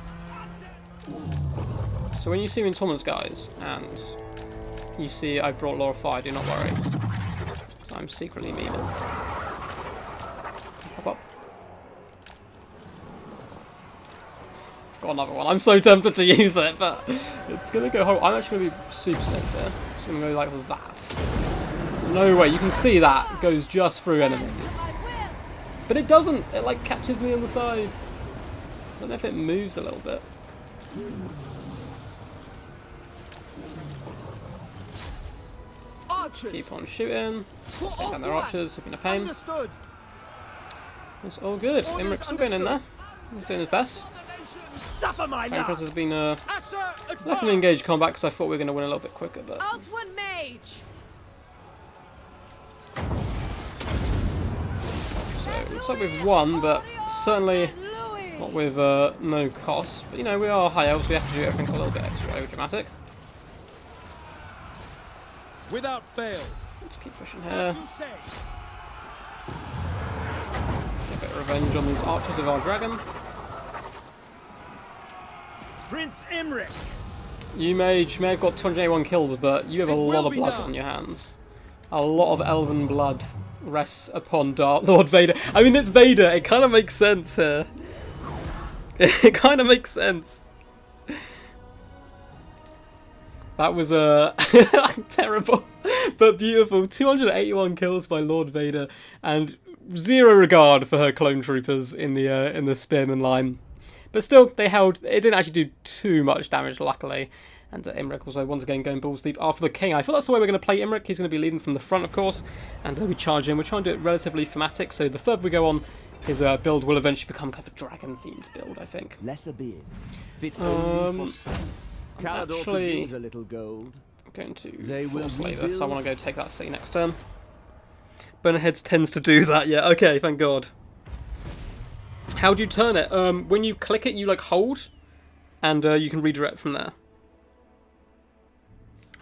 So when you see me in tournaments, guys, and you see I brought Law of Fire, do not worry. So I'm secretly memeing. Pop up. got another one. I'm so tempted to use it, but it's going to go home. I'm actually going to be super safe here. Just going to go like that. No way, you can see that goes just through enemies. But it doesn't. It like catches me on the side. I don't know if it moves a little bit. Archers. Keep on shooting. Take down their archers. Who've been a pain. Understood. It's all good. Imrik's still going in there. He's doing his best. Suffer my Pain love. has been Asher, left in advance! engaged combat because I thought we were going to win a little bit quicker, but Outward mage. so it looks like we've won, but certainly not with no cost. But you know, we are high elves. We have to do everything a little bit extra dramatic. Without fail. Let's keep pushing As here. you say. Get a bit of revenge on these archers of our dragon. Prince Imrik. You may have got 281 kills, but you have a It lot will of be blood done. on your hands. A lot of elven blood rests upon Dark Lord Vader. I mean, it's Vader. It kind of makes sense here. It kind of makes sense. That was terrible, but beautiful. 281 kills by Lord Vader, and zero regard for her clone troopers in the spearman line. But still, they held. It didn't actually do too much damage, luckily. And Imrik also once again going balls deep after the king. I thought that's the way we're going to play Imrik. He's going to be leading from the front, of course, and we charge in. We're trying to do it relatively thematic, so the further we go on, his build will eventually become kind of a dragon-themed build, I think. Lesser beings, fit only for sons. Calador could actually- use a little gold. I'm going to They will force labour, because I rebuild. want to go take that city next turn. Boneheads tends to do that, yeah. Okay, thank God. How do you turn it? When you click it, you like hold, and you can redirect from there.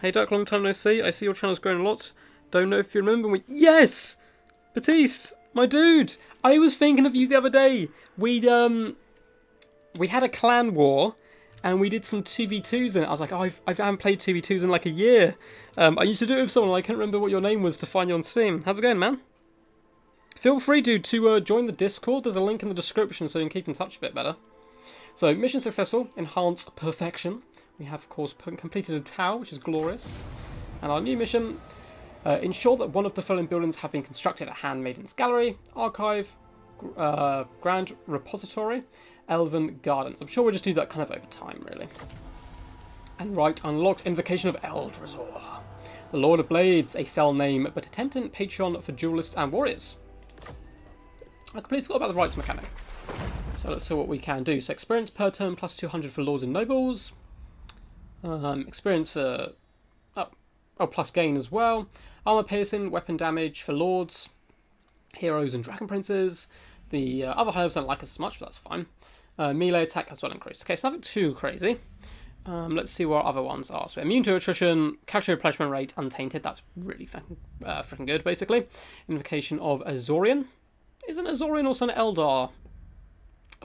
Hey Duck, long time no see. I see your channel's grown a lot. Don't know if you remember me. Yes! Batiste, my dude! I was thinking of you the other day. We had a clan war, and we did some 2v2s in it. I was like, oh, I haven't played 2v2s in like a year. I used to do it with someone, I can't remember what your name was to find you on Steam. How's it going, man? Feel free, dude, to join the Discord. There's a link in the description so you can keep in touch a bit better. So, mission successful. Enhance perfection. We have, of course, completed a tower, which is glorious. And our new mission, ensure that one of the following buildings have been constructed at Handmaiden's Gallery, Archive, Grand Repository, Elven Gardens. I'm sure we'll just do that kind of over time, really. And right, unlocked Invocation of Eldrazor. The Lord of Blades, a fell name, but a tempting patron for duelists and warriors. I completely forgot about the rights mechanic. So let's see what we can do. So experience per turn plus 200 for lords and nobles. Experience for plus gain as well. Armor piercing, weapon damage for lords, heroes and dragon princes. The other high elves don't like us as much, but that's fine. Melee attack as well increased. Okay, so nothing too crazy. Let's see what other ones are. So immune to attrition, casual replenishment rate, untainted. That's really freaking good, basically. Invocation of Azorian. Isn't Azorian also an Eldar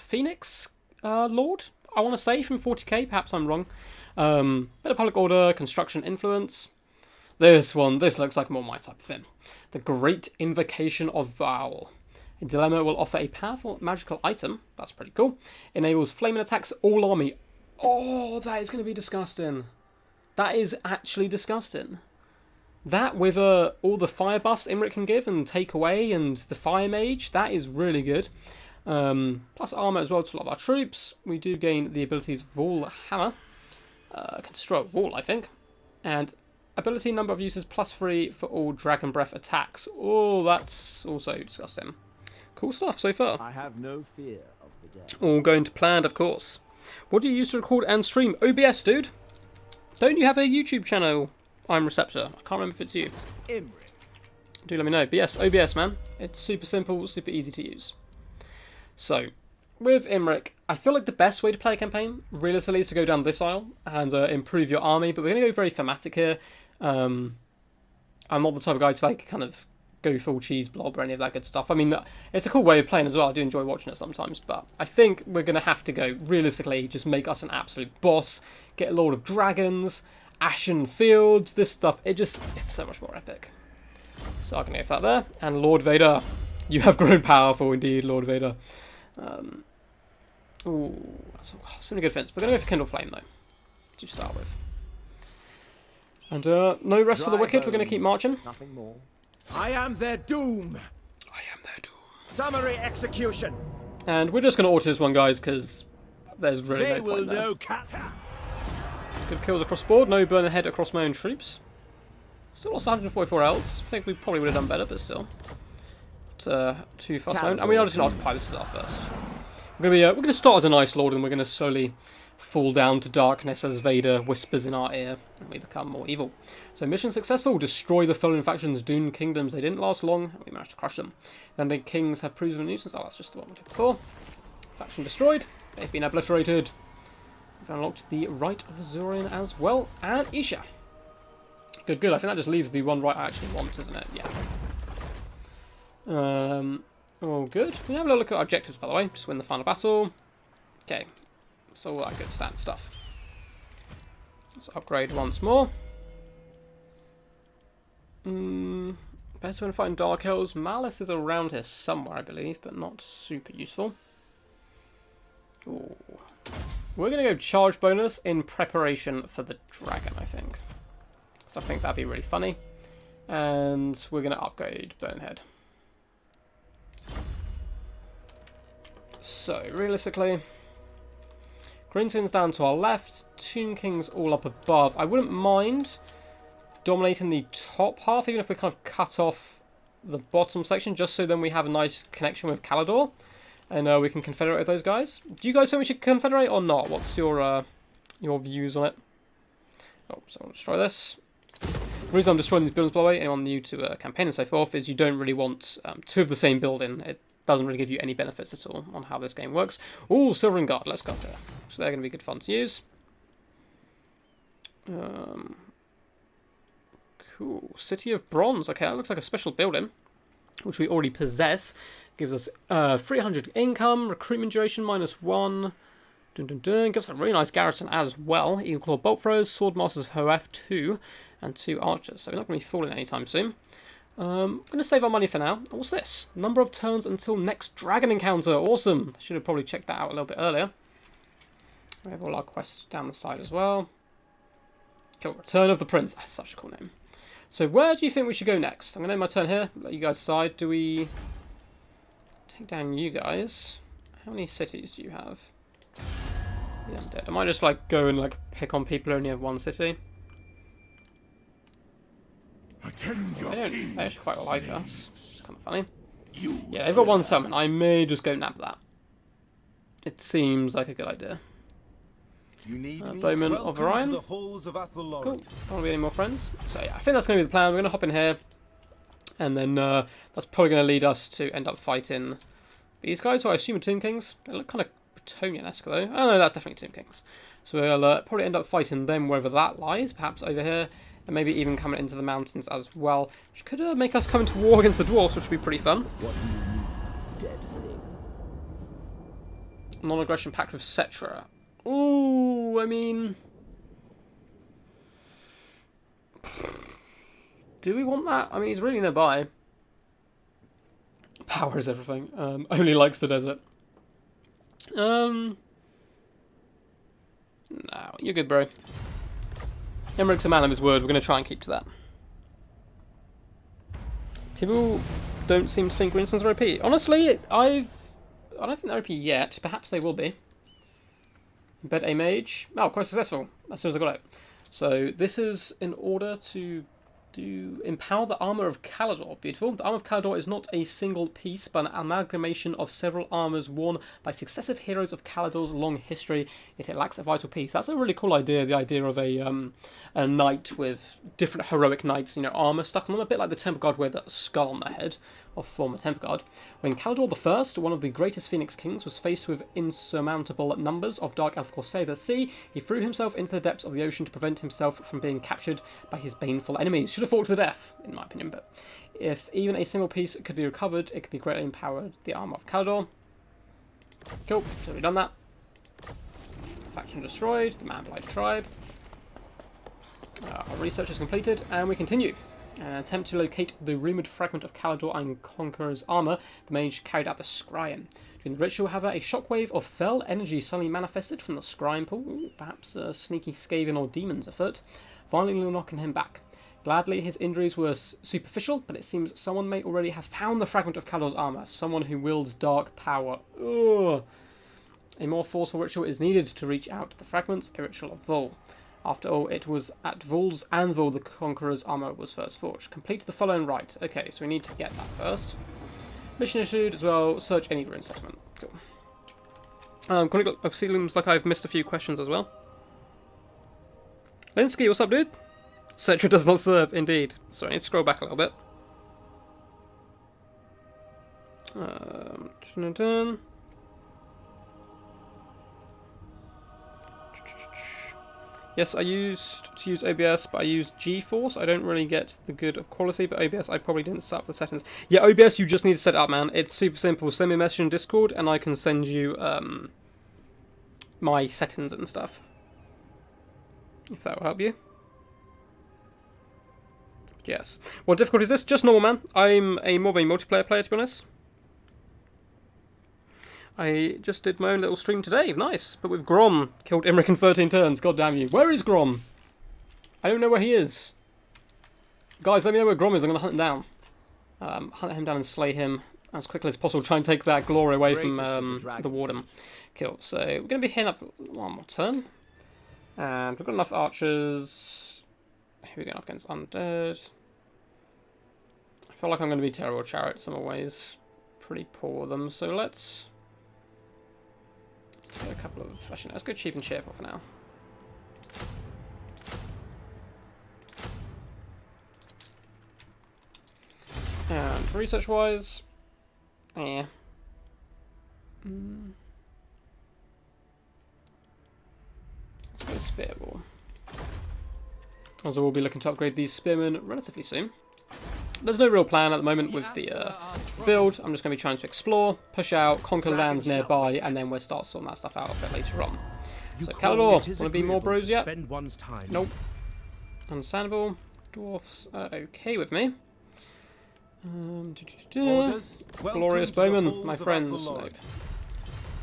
Phoenix Lord? I want to say from 40k. Perhaps I'm wrong. Bit of public order, construction influence. This looks like more my type of thing. The Great Invocation of Val. A dilemma will offer a powerful magical item. That's pretty cool. Enables flaming attacks all army. Oh, that is going to be disgusting. That is actually disgusting. That with all the fire buffs Imrik can give and take away, and the fire mage, that is really good. Plus armor as well to a lot of our troops. We do gain the abilities Wall Hammer. Can destroy a wall, I think. And ability number of uses +3 for all Dragon Breath attacks. Oh, that's also disgusting. Cool stuff so far. I have no fear of the dead. All going to plan, of course. What do you use to record and stream? OBS, dude. Don't you have a YouTube channel? I'm Receptor. I can't remember if it's you. Imrik. Do let me know. But yes, OBS, man. It's super simple, super easy to use. So, with Imrik, I feel like the best way to play a campaign, realistically, is to go down this aisle and improve your army. But we're going to go very thematic here. I'm not the type of guy to like kind of go full cheese blob or any of that good stuff. I mean, it's a cool way of playing as well. I do enjoy watching it sometimes. But I think we're going to have to go, realistically, just make us an absolute boss. Get a Lord of Dragons, Ashen Fields, this stuff. It's so much more epic. So I can go for that there. And Lord Vader. You have grown powerful indeed, Lord Vader. Ooh, that's some good defense. We're going to go for Kindle Flame, though, to start with. And no rest for the wicked. We're going to keep marching. Nothing more. I am their doom. I am their doom. Summary execution. And we're just going to auto this one, guys, because there's really They no will point there. know cat. Good kills across the board. No burn ahead across my own troops. Still lost 144 elves. I think we probably would have done better, but still. Too fast known. And we are just going to occupy. This is our first. We're going to start as an Ice Lord, and we're going to slowly fall down to darkness as Vader whispers in our ear, and we become more evil. So mission successful. Destroy the fallen factions, Dune kingdoms. They didn't last long, and we managed to crush them. Then the kings have proven a nuisance. Oh, that's just the one we did before. Faction destroyed. They've been obliterated. We've unlocked the Rite of Azorian as well, and Isha. Good, good. I think that just leaves the one right I actually want, isn't it? Yeah. Oh, good. We have a look at our objectives, by the way. Just win the final battle. Okay. So all that good stat stuff. Let's upgrade once more. Better when fighting Dark Elves. Malice is around here somewhere, I believe, but not super useful. Ooh. We're going to go charge bonus in preparation for the dragon, I think. So I think that'd be really funny. And we're going to upgrade Bonehead. So, realistically, Greenton's down to our left, Tomb King's all up above. I wouldn't mind dominating the top half, even if we kind of cut off the bottom section, just so then we have a nice connection with Calador, and we can confederate with those guys. Do you guys think we should confederate or not? What's your views on it? Oh, so I'll destroy this. The reason I'm destroying these buildings, by the way, anyone new to a campaign and so forth, is you don't really want two of the same building. It doesn't really give you any benefits at all on how this game works. Ooh, Silver and Guard, let's go there. So they're going to be good fun to use. Cool. City of Bronze. Okay, that looks like a special building, which we already possess. Gives us 300 income, recruitment duration -1. Dun, dun, dun. Gives us a really nice garrison as well. Eagle Claw Bolt Throwers, Sword Masters of Hoef 2, and 2 Archers. So we're not going to be falling anytime soon. I'm going to save our money for now. What's this? Number of turns until next dragon encounter. Awesome. Should have probably checked that out a little bit earlier. We have all our quests down the side as well. Cool. Return of the Prince. That's such a cool name. So where do you think we should go next? I'm going to end my turn here. Let you guys decide. Do we take down you guys? How many cities do you have? Yeah, I'm dead. I might just like go and like pick on people who only have one city. They actually quite like us. It's kind of funny. Yeah, they've got one summon. I may just go nab that. It seems like a good idea. Bowman of Orion. Cool. Don't want to be any more friends. So yeah, I think that's going to be the plan. We're going to hop in here. And then that's probably going to lead us to end up fighting these guys, who I assume are Tomb Kings. They look kind of Bretonnian-esque though. Oh no, that's definitely Tomb Kings. So we'll probably end up fighting them wherever that lies, perhaps over here. And maybe even coming into the mountains as well, which could make us come into war against the dwarves, which would be pretty fun. What do you need, dead thing? Non-aggression pact with Cetra. Ooh, I mean, do we want that? I mean, he's really nearby. Power is everything. Only likes the desert. No, you're good, bro. Imrik's a man of his word. We're going to try and keep to that. People don't seem to think Winston's are OP. Honestly, I don't think they're OP yet. Perhaps they will be. Bet a mage. Oh, quite successful. As soon as I got it. So this is in order to empower the armor of Calador. Beautiful. The armor of Calador is not a single piece, but an amalgamation of several armors worn by successive heroes of Calador's long history. It lacks a vital piece. That's a really cool idea. The idea of a knight with different heroic knights, armor stuck on them, a bit like the Temple Guard with a skull on their head of former Temple Guard. When Calador I, one of the greatest Phoenix Kings, was faced with insurmountable numbers of Dark Elf Corsairs at sea, he threw himself into the depths of the ocean to prevent himself from being captured by his baneful enemies. Should have fought to death, in my opinion, but if even a single piece could be recovered, it could be greatly empowered the armor of Calador. Cool, so we've done that. Faction destroyed, the Man-Blight tribe. Our research is completed, and we continue. In an attempt to locate the rumoured fragment of Calador and Conqueror's armour, the mage carried out the scrying. During the ritual, however, a shockwave of fell energy suddenly manifested from the scrying pool, perhaps a sneaky Skaven or demons afoot, violently knocking him back. Gladly, his injuries were superficial, but it seems someone may already have found the fragment of Calador's armour, someone who wields dark power. Ugh. A more forceful ritual is needed to reach out to the fragments, a ritual of Vol. After all, it was at Vol's anvil the Conqueror's armour was first forged. Complete the following rite. Okay, so we need to get that first. Mission issued as well. Search any ruin settlement. Cool. It seems like I've missed a few questions as well. Linsky, what's up, dude? Cetra does not serve, indeed. Sorry, I need to scroll back a little bit. Yes, I used to use OBS, but I use GeForce. I don't really get the good of quality, but OBS, I probably didn't set up the settings. Yeah, OBS, you just need to set it up, man. It's super simple. Send me a message in Discord, and I can send you my settings and stuff. If that will help you. Yes. What difficulty is this? Just normal, man. I'm more of a multiplayer player, to be honest. I just did my own little stream today. Nice. But with Grom. Killed Imrik in 13 turns. God damn you. Where is Grom? I don't know where he is. Guys, let me know where Grom is. I'm going to hunt him down. Hunt him down and slay him as quickly as possible. Try and take that glory away from the Warden. Kill. So we're going to be hitting up one more turn. And we've got enough archers. Here we go up against undead. I feel like I'm going to be terrible at chariots in some ways. Pretty poor with them. So let's... a couple of... Actually, no, let's go cheap and cheerful for now. And research-wise... yeah. Let's go Spearball. Also, we'll be looking to upgrade these Spearmen relatively soon. There's no real plan at the moment with the build. I'm just going to be trying to explore, push out, conquer lands nearby, and then we'll start sorting that stuff out a bit later on. So, Calador, want to be more bros yet? Nope. Understandable. Dwarfs are okay with me. Glorious Bowman, my friends. Nope.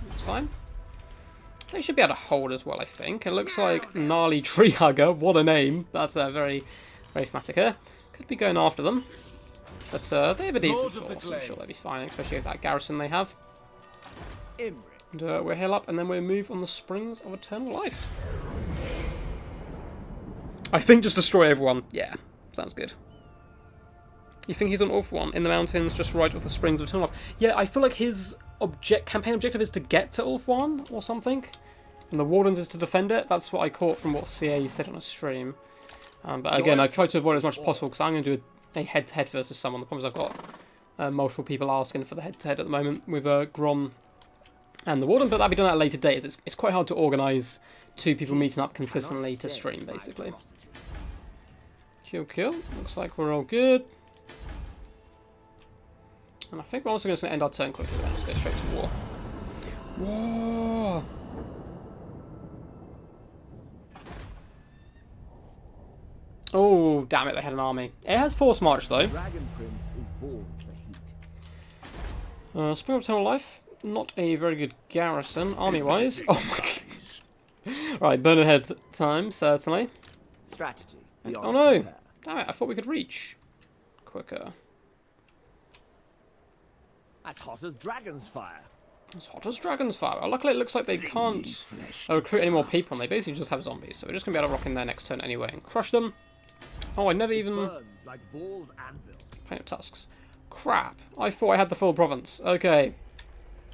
That's fine. They should be able to hold as well, I think. It looks like Gnarly Treehugger. What a name. That's very, very thematic here. Could be going after them. But they have a decent force. I'm sure they'll be fine, especially with that garrison they have. And we'll heal up, and then we'll move on the Springs of Eternal Life. I think just destroy everyone. Yeah, sounds good. You think he's on Orph 1 in the mountains, just right off the Springs of Eternal Life? Yeah, I feel like his campaign objective is to get to Orph 1 or something. And the Wardens is to defend it. That's what I caught from what CA said on a stream. But again, I tried to avoid it as much as possible because I'm going to do a head-to-head versus someone. The problem is I've got multiple people asking for the head-to-head at the moment with Grom and the Warden, but that'll be done at a later date. It's quite hard to organise two people meeting up consistently to stream, basically. Kill. Looks like we're all good. And I think we're also going to end our turn quickly. We'll just go straight to war. War! Oh, damn it, they had an army. It has force march, though. Dragon Prince is born for heat. Spring of Eternal Life, not a very good garrison, army-wise. Oh my god. Right, burn ahead time, certainly. Strategy. Oh no! Damn it, I thought we could reach quicker. As hot as dragon's fire. As hot as dragon's fire. Well, luckily it looks like they can't recruit any more people, and they basically just have zombies, so we're just going to be able to rock in their next turn anyway and crush them. Oh, I never even... burns like Vor's anvil. Paint of Tusks. Crap. I thought I had the full province. Okay.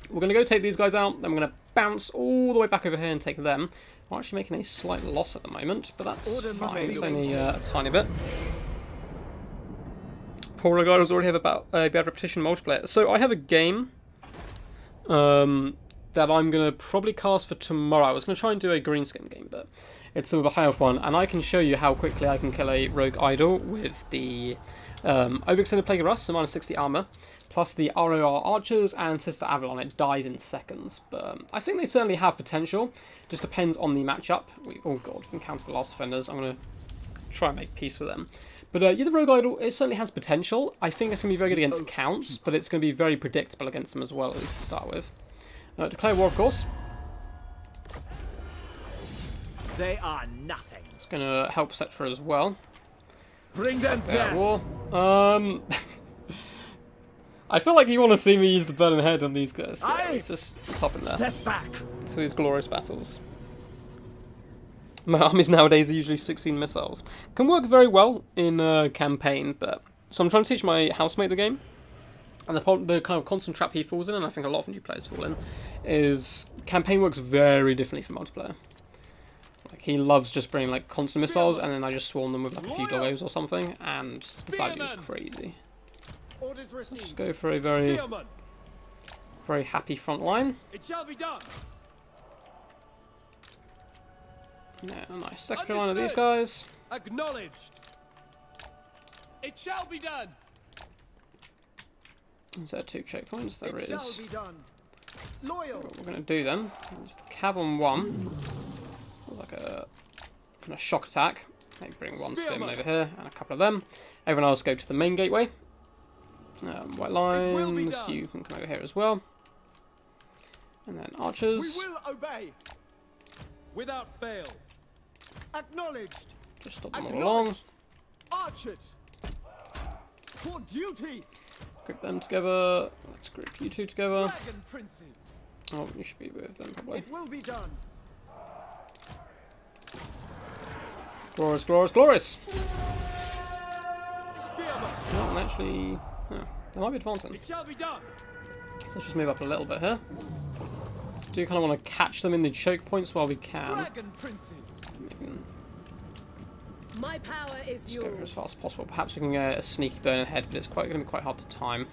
We're going to go take these guys out, then we're going to bounce all the way back over here and take them. We're actually making a slight loss at the moment, but that's fine. It's only a tiny bit. Poor guy was already have about a bad repetition multiplayer. So I have a game that I'm going to probably cast for tomorrow. I was going to try and do a greenskin game, but it's sort of a high elf one, and I can show you how quickly I can kill a rogue idol with the overextended Plague of Rust, so minus 60 armor, plus the ROR archers and Sister Avalon. It dies in seconds, but I think they certainly have potential. Just depends on the matchup. Oh god, we encountered the last defenders. I'm going to try and make peace with them. But yeah, the Rogue Idol, it certainly has potential. I think it's going to be very good against counts, but it's going to be very predictable against them as well, at least to start with. Declare war, of course. They are nothing. It's going to help Cetra as well. Bring them down. War. I feel like you want to see me use the burning head on these guys. Yeah, let's just hop in there. Step back. So these glorious battles. My armies nowadays are usually 16 missiles. Can work very well in a campaign, but... So I'm trying to teach my housemate the game. And the kind of constant trap he falls in, and I think a lot of new players fall in, is campaign works very differently from multiplayer. Like, he loves just bringing like constant missiles, and then I just swarm them with like a few doggos or something, and the value is crazy. Just go for a very happy front line. It shall be done. Yeah, a nice second line of these guys. Acknowledged. It shall be done. Is there 2 checkpoints? There is. Shall be done. Loyal. What we're going to do then, just cav on 1. Like a kind of shock attack. Maybe bring 1 spearman over here and a couple of them. Everyone else go to the main gateway. White lines, you can come over here as well. And then archers. We will obey. Without fail. Acknowledged. Just stop them all along. Archers. For duty. Group them together. Let's group you 2 together. Dragon princes. Oh, you should be with them probably. It will be done. Glorious, glorious, glorious! Spearman. No, and actually, they might be advancing. It shall be done. So let's just move up a little bit here. Do kind of want to catch them in the choke points while we can. Dragon princes. My power is Let's go yours. as fast as possible. Perhaps we can get a sneaky burn ahead, but it's going to be quite hard to time.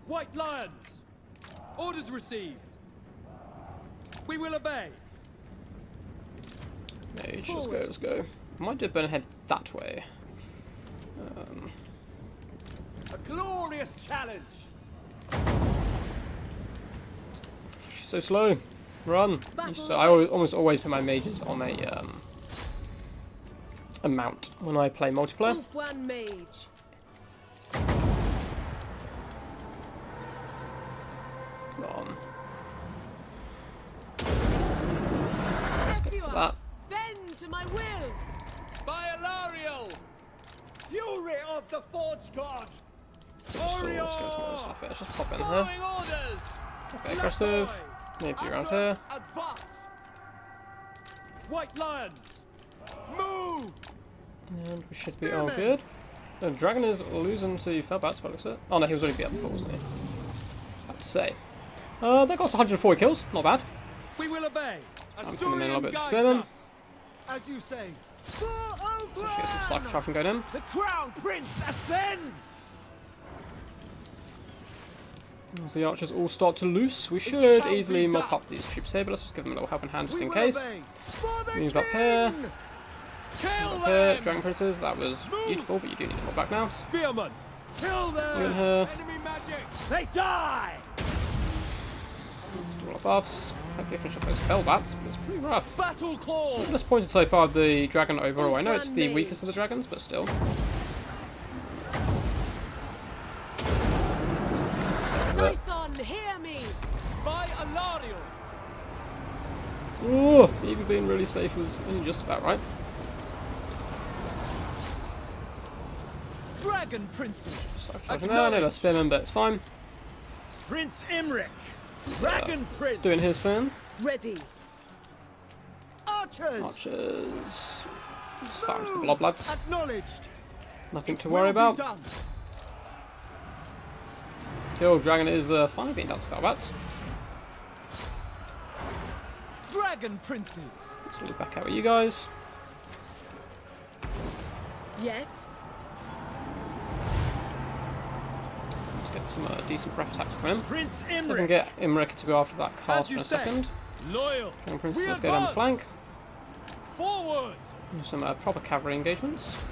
White lions. Orders received. We will obey. Mage, let's go, let's go. I might do a burn ahead that way. A glorious challenge. She's so slow. Run. So I almost always put my mages on a mount when I play multiplayer. One mage. Come on. That. Bend to my will. By Alariel. Fury of the Forge God. Let's just pop in here. Following orders. Okay, aggressive. Maybe around here. Advance. White lions. Move. And we should be all good. The dragon is losing to Felbats, by the looks of it. Oh no, he was already beat up before, wasn't he? I have to say. That got us 140 kills, not bad. We will obey. I'm coming in a little bit to spare them. As you say. So get some cycle charging going in. The Crown Prince ascends. As the archers all start to loose, we should easily mop up these troops here, but let's just give them a little helping hand just in case. Move up here. Move up here. Dragon Princes, that was beautiful, but you do need to mop back now. Spearman. Kill them. You in here. Enemy magic. They die. Let's do all our buffs. Hopefully finish up those Felbats, but it's pretty rough. Battle claw. Disappointed so far with the dragon overall. I know it's the weakest of the dragons, but still. Python, hear me. By Alariel. Oh, even being really safe was only just about right. Dragon princes. So, no, that's spinning, but it's fine. Prince Imrik. Dragon Prince. Doing his thing. Ready. Archers. Archers. As far as the Blobbloods. Acknowledged. Nothing to worry about. The old dragon is finally being done to Felbats. Dragon princes. Let's leave back out with you guys. Yes. Let's get some decent breath attacks coming in. Prince So I can Imrik. get Imrik to go after that cast in a say. second. Loyal. Dragon Prince, We let's go down the advance. flank. Forward. Do some proper cavalry engagements.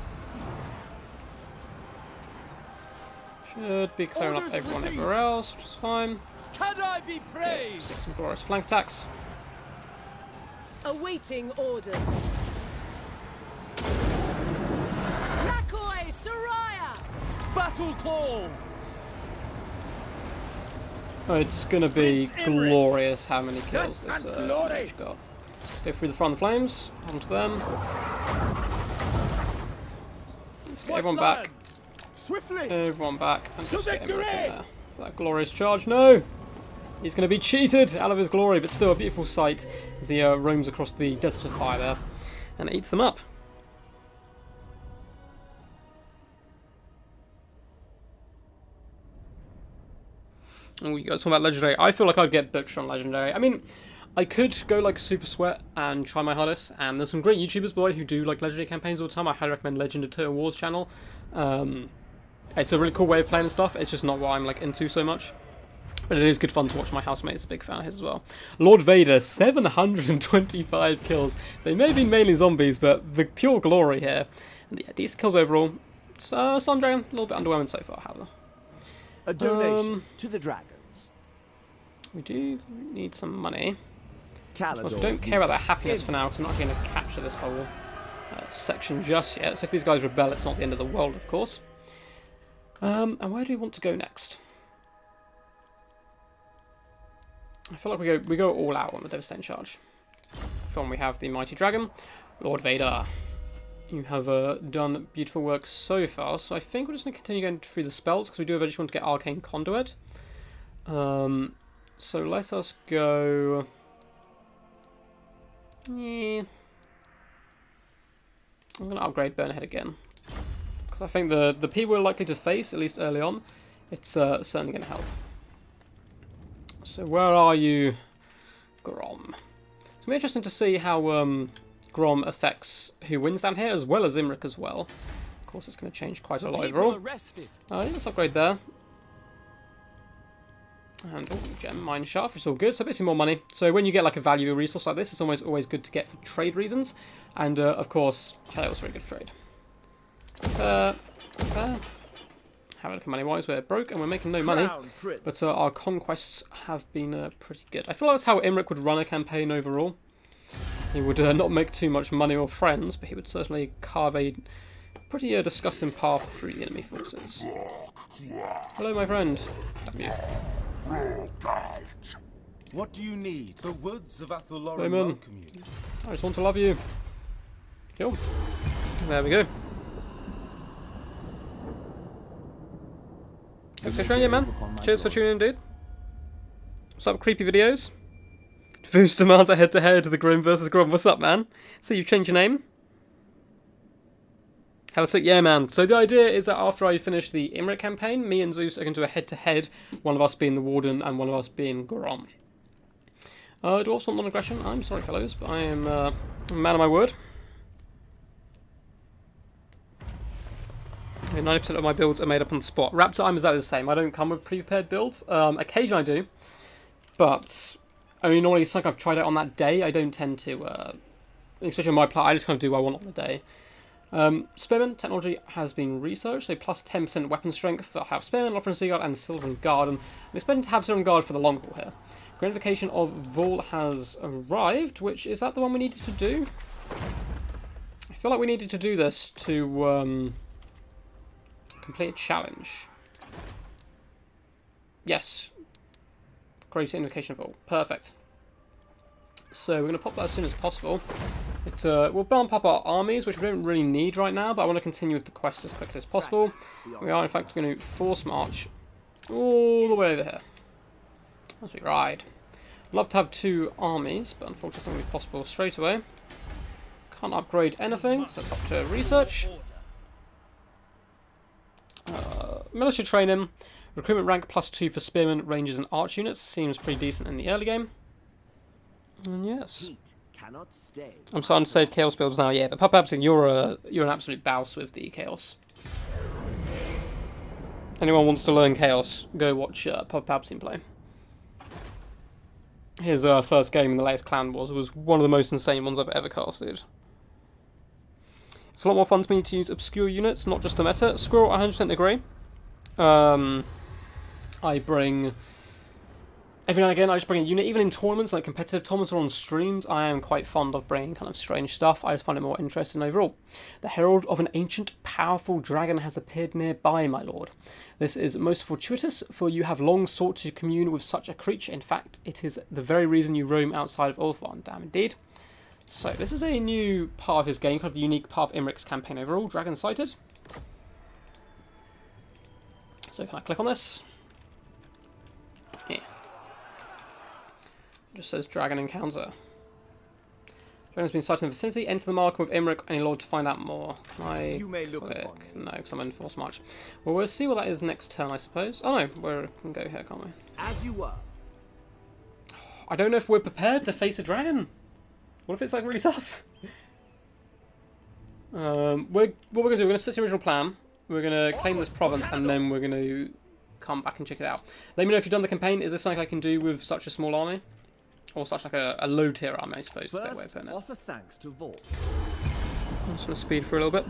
Should be clearing up everyone everywhere else, which is fine. Can I be Let's praised? get some glorious flank attacks. Awaiting orders. Asuriah! Battle calls! Oh, it's gonna be Prince Imrik. glorious how many kills this And glory. Paunch got. Go through the front of the flames, onto them. Let's get everyone back. Swiftly! Everyone back. And just get Imrik in victory! there for that glorious charge. No! He's going to be cheated out of his glory, but still a beautiful sight as he roams across the desert of fire there and eats them up. Oh, you guys talking about legendary? I feel like I'd get butchered on legendary. I mean, I could go like super sweat and try my hardest, and there's some great YouTubers, boy, who do like legendary campaigns all the time. I highly recommend Legend of Total Wars channel. It's a really cool way of playing stuff. It's just not what I'm like into so much. But it is good fun to watch. My housemate is a big fan of his as well. Lord Vader, 725 kills. They may be mainly zombies, but the pure glory here. And yeah, decent kills overall. Sun Dragon, a little bit underwhelming so far, however. A donation to the dragons. We do need some money. I Calador's don't care about that happiness for now, because I'm not going to capture this whole section just yet. So if these guys rebel, it's not the end of the world, of course. And where do we want to go next? I feel like we go all out on the Devastating Charge. From we have the Mighty Dragon, Lord Vader. You have done beautiful work so far, so I think we're just going to continue going through the spells, because we do eventually want to get Arcane Conduit. So let us go... Yeah. I'm going to upgrade Burnehead again. Because I think the people we're likely to face, at least early on, it's certainly going to help. So where are you, Grom? It's going to be interesting to see how Grom affects who wins down here, as well as Imrik as well. Of course, it's going to change quite a lot overall. Let's upgrade there. And gem mine shaft, it's all good. So basically more money. So when you get like a valuable resource like this, it's always good to get for trade reasons. And of course, Chaos very good for trade. Have a look at money wise, we're broke and we're making no money. But our conquests have been pretty good. I feel like that's how Imrik would run a campaign overall. He would not make too much money or friends, but he would certainly carve a pretty disgusting path through the enemy forces. Hello, my friend. W. What do you need? The woods of Atholoran Amen. welcome you. I just want to love you. Cool. There we go. Thanks for man. Cheers for tuning in, dude. What's up, creepy videos? Foos demands a head-to-head the Grim versus Grom. What's up, man? So you've changed your name? Hell, sick, yeah, man. So the idea is that after I finish the Imrik campaign, me and Zeus are going to do a head-to-head, one of us being the Warden and one of us being Grom. Dwarves want non-aggression. I'm sorry, fellows, but I am a man of my word. 90% of my builds are made up on the spot. Raptor, I'm exactly the same. I don't come with pre-prepared builds. Occasionally I do, but I mean, normally it's like I've tried it on that day. I don't tend to, especially on my plot, I just kind of do what I want on the day. Spearman technology has been researched, so plus 10% weapon strength. I have Spearman, Lothran Seaguard, and Sylvan Garden. I'm expecting to have Sylvan Guard for the long haul here. Gratification of Vol has arrived, which is that the one we needed to do? I feel like we needed to do this to complete a challenge. Yes. Great invocation of Vol. Perfect. So we're going to pop that as soon as possible. We'll bump up our armies, which we don't really need right now, but I want to continue with the quest as quickly as possible. We are, in fact, going to force march all the way over here as we ride. I'd love to have 2 armies, but unfortunately it's not going to be possible straight away. Can't upgrade anything, so it's up to research. Militia training. Recruitment rank +2 for spearmen, rangers, and arch units. Seems pretty decent in the early game. And yes. I'm starting to save chaos builds now, yeah, but Papa Absinthe, you're an absolute bouse with the chaos. Anyone wants to learn chaos, go watch Papa Absinthe play. His first game in the latest Clan Wars was one of the most insane ones I've ever casted. It's a lot more fun to me to use obscure units, not just the meta. Squirrel, 100% agree. I bring Every now and again, I just bring a unit, even in tournaments, like competitive tournaments or on streams. I am quite fond of bringing kind of strange stuff. I just find it more interesting overall. The herald of an ancient, powerful dragon has appeared nearby, my lord. This is most fortuitous, for you have long sought to commune with such a creature. In fact, it is the very reason you roam outside of Ulthuan. Damn indeed. So, this is a new part of his game, kind of the unique part of Imrik's campaign overall. Dragon sighted. So, can I click on this? Here. It just says Dragon Encounter. Dragon has been sighted in the vicinity. Enter the mark with Imrik, any lord, to find out more. Can I You may look click? upon me. No, because I'm in Force March. Well, we'll see what that is next turn, I suppose. Oh no, we can go here, can't we? As you were. I don't know if we're prepared to face a dragon. What if it's like really tough? What we're going to do, we're going to set the original plan. We're going to claim this province, and then we're going to come back and check it out. Let me know if you've done the campaign. Is this something I can do with such a small army? Or such like a low tier army, I suppose. First, way of putting it. offer thanks to Vault. I'm just going to speed for a little bit.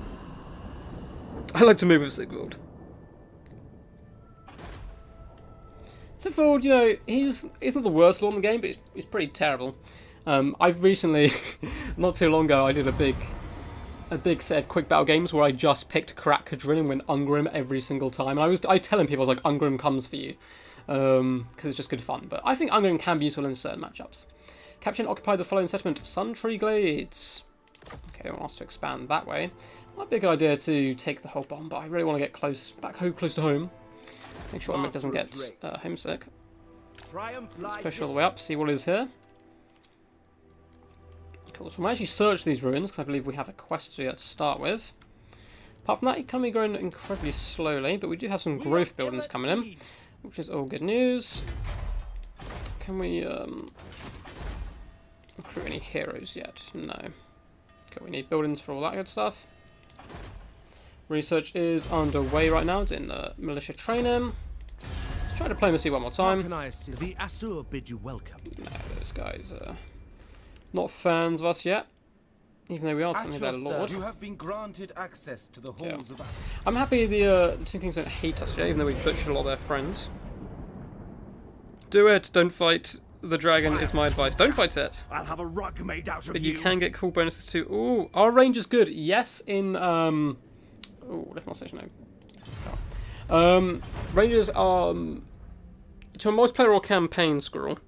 I like to move with Sigvald. Sigvald, you know, he's not the worst lord in the game, but he's pretty terrible. I've recently, not too long ago, I did a big set of quick battle games where I just picked Karak Kadrin and went Ungrim every single time. And I telling people, I was like, Ungrim comes for you. Because it's just good fun. But I think Ungrim can be useful in certain matchups. Capture and occupy the following settlement, Suntree Glades. Okay, they want us to expand that way. Might be a good idea to take the whole bomb, but I really want to get close to home. Make sure Imrik doesn't get homesick. Let's push all the way up, see what is here. Cool, so we'll actually search these ruins, because I believe we have a quest to start with. Apart from that, it can be growing incredibly slowly, but we do have some growth buildings coming in, which is all good news. Can we recruit any heroes yet? No. Okay, we need buildings for all that good stuff. Research is underway right now. It's in the militia training. Let's try diplomacy one more time. How can I assist? The Asur bid you welcome. No, those guys are not fans of us yet. Even though we are technically their lord. You have been granted access to the halls of. I'm happy the Two Kings don't hate us yet, even though we butchered a lot of their friends. Do it! Don't fight the dragon is my advice. Don't fight it! I'll have a rug made out of But you can get cool bonuses too. Ooh, our range is good. Yes, in ooh, left my station no. Rangers are to a multiplayer or campaign squirrel.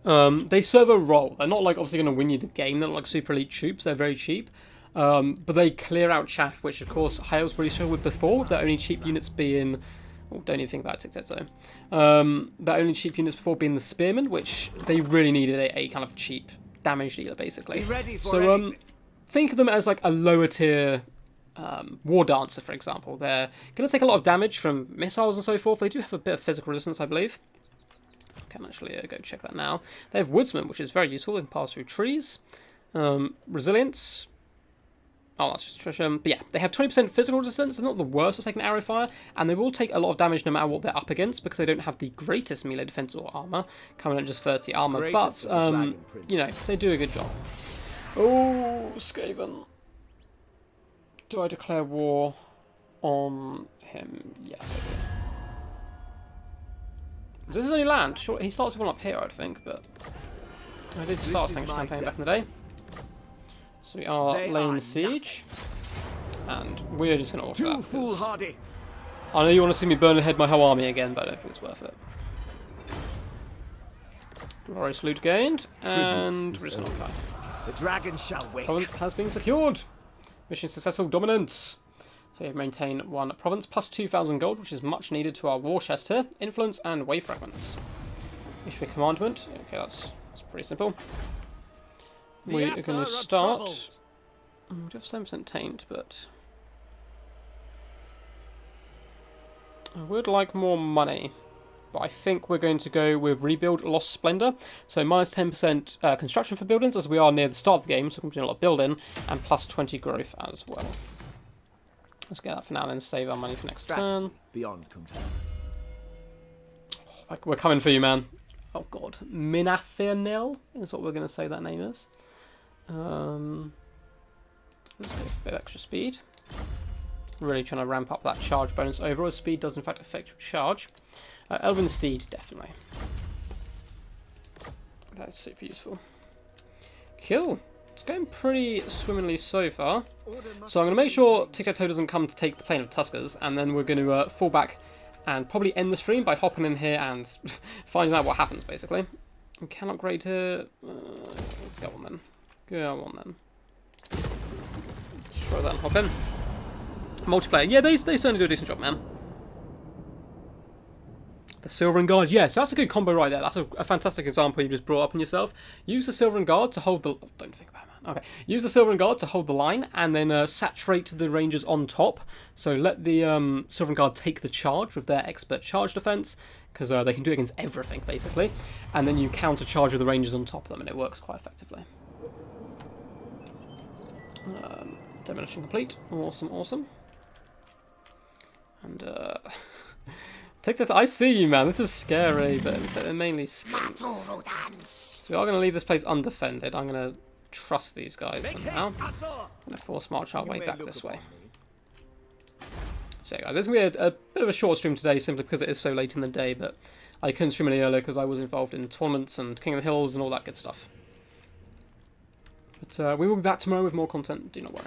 They serve a role. They're not like obviously going to win you the game. They're not like super elite troops. They're very cheap. But they clear out chaff, which of course Hale's really struggled with before. Their only cheap units being, oh, don't even think about it, so. Their only cheap units before being the spearmen, which they really needed a kind of cheap damage dealer basically. So think of them as like a lower tier war dancer, for example. They're going to take a lot of damage from missiles and so forth. They do have a bit of physical resistance, I believe. Can actually go check that now. They have woodsman, which is very useful. They can pass through trees. Resilience. Oh, that's just attrition. But yeah, they have 20% physical resistance. They're not the worst at taking arrow fire, and they will take a lot of damage no matter what they're up against because they don't have the greatest melee defense or armor, coming at just 30 armor. But you know, they do a good job. Oh, Skaven. Do I declare war on him? Yes, I do. This is only land. Sure, he starts with one up here, I think, but I did start a campaign back in the day. So we are laying siege, and we're just going to order that. Foolhardy. I know you want to see me burn ahead my whole army again, but I don't think it's worth it. Glorious loot gained, and we're just going to apply. The dragon shall wake. Province has been secured. Mission successful. Dominance. So we maintain one province plus 2,000 gold, which is much needed to our war chest here. Influence and wave fragments. Issue a commandment. Okay, that's pretty simple. We are going to start. We do have 7% taint, but I would like more money. But I think we're going to go with rebuild Lost Splendor. So minus 10% construction for buildings, as we are near the start of the game, so we're doing a lot of building, and plus 20 growth as well. Let's get that for now, then save our money for next turn. Beyond compare. We're coming for you, man. Oh god, Minathirnil is what we're going to say that name is. Let's go for a bit of extra speed. Really trying to ramp up that charge bonus overall. Speed does in fact affect your charge. Elven Steed, definitely. That's super useful. Cool. It's going pretty swimmingly so far. So I'm going to make sure Tic-Tac-Toe doesn't come to take the plane of Tuskers, and then we're going to fall back and probably end the stream by hopping in here and finding out what happens, basically. We can upgrade here. Go on then. Go on then. Throw that and hop in. Multiplayer. Yeah, they certainly do a decent job, man. The Silver and Guard. Yes, that's a good combo right there. That's a fantastic example you just brought up on yourself. Use the Silver and Guard to hold the... Oh, don't think about it, man. Okay. Use the Silver and Guard to hold the line and then saturate the Rangers on top. So let the Silver and Guard take the charge with their expert charge defense, because they can do it against everything, basically. And then you counter-charge with the Rangers on top of them, and it works quite effectively. Demolition complete. Awesome, awesome. And, I see you, man. This is scary, but they're mainly skinks. So we are going to leave this place undefended. I'm going to trust these guys for now. I'm going to force march our way back this way. So, yeah, guys, this is going to be a bit of a short stream today, simply because it is so late in the day, but I couldn't stream any earlier because I was involved in tournaments and King of the Hills and all that good stuff. But we will be back tomorrow with more content, do not worry.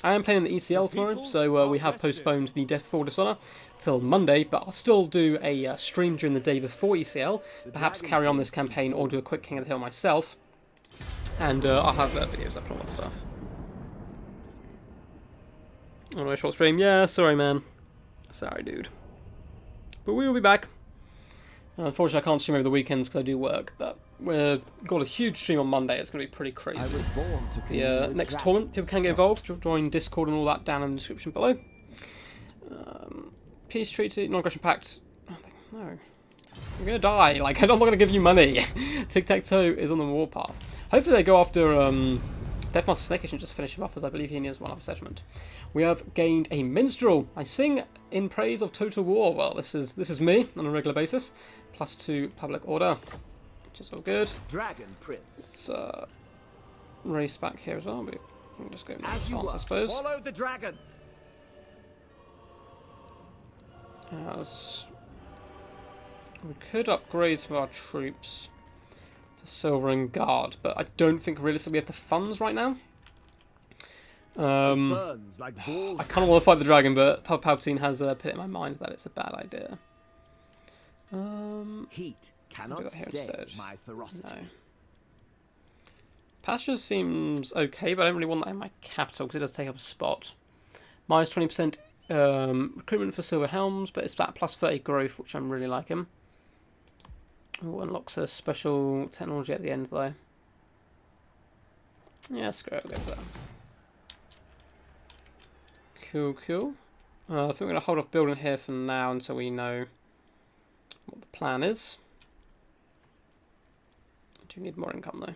I am playing the ECL tomorrow, so we have postponed the Death Before Dishonor till Monday, but I'll still do a stream during the day before ECL, perhaps carry on this campaign or do a quick King of the Hill myself, and I'll have videos up and all that stuff. On a short stream, yeah, sorry man. Sorry dude. But we will be back. Unfortunately I can't stream over the weekends because I do work, but we've got a huge stream on Monday. It's going to be pretty crazy. The next tournament, people can get involved. Join Discord and all that down in the description below. Peace treaty, non-aggression pact. Oh, no. You're going to die. Like, I'm not going to give you money. Tic-Tac-Toe is on the warpath. Hopefully they go after Deathmaster Snakish and just finish him off, as I believe he needs one other settlement. We have gained a minstrel. I sing in praise of total war. Well, this is me on a regular basis. +2 public order, which is all good. Dragon Prince. Let's race back here as well. We can just go fast, I suppose. Follow the dragon. We could upgrade some of our troops to Silver and Guard, but I don't think realistically we have the funds right now. Burns like balls. I kind of want to fight the dragon, but Palpatine has put it in my mind that it's a bad idea. Heat cannot stay my ferocity. No. Pastures seems okay, but I don't really want that in my capital because it does take up a spot. Minus 20% recruitment for Silver Helms, but it's that plus 30 growth, which I'm really liking. Oh, unlocks a special technology at the end though. Yeah, screw it, I'll go for that. Cool, cool. I think we're going to hold off building here for now until we know what the plan is. I do need more income though.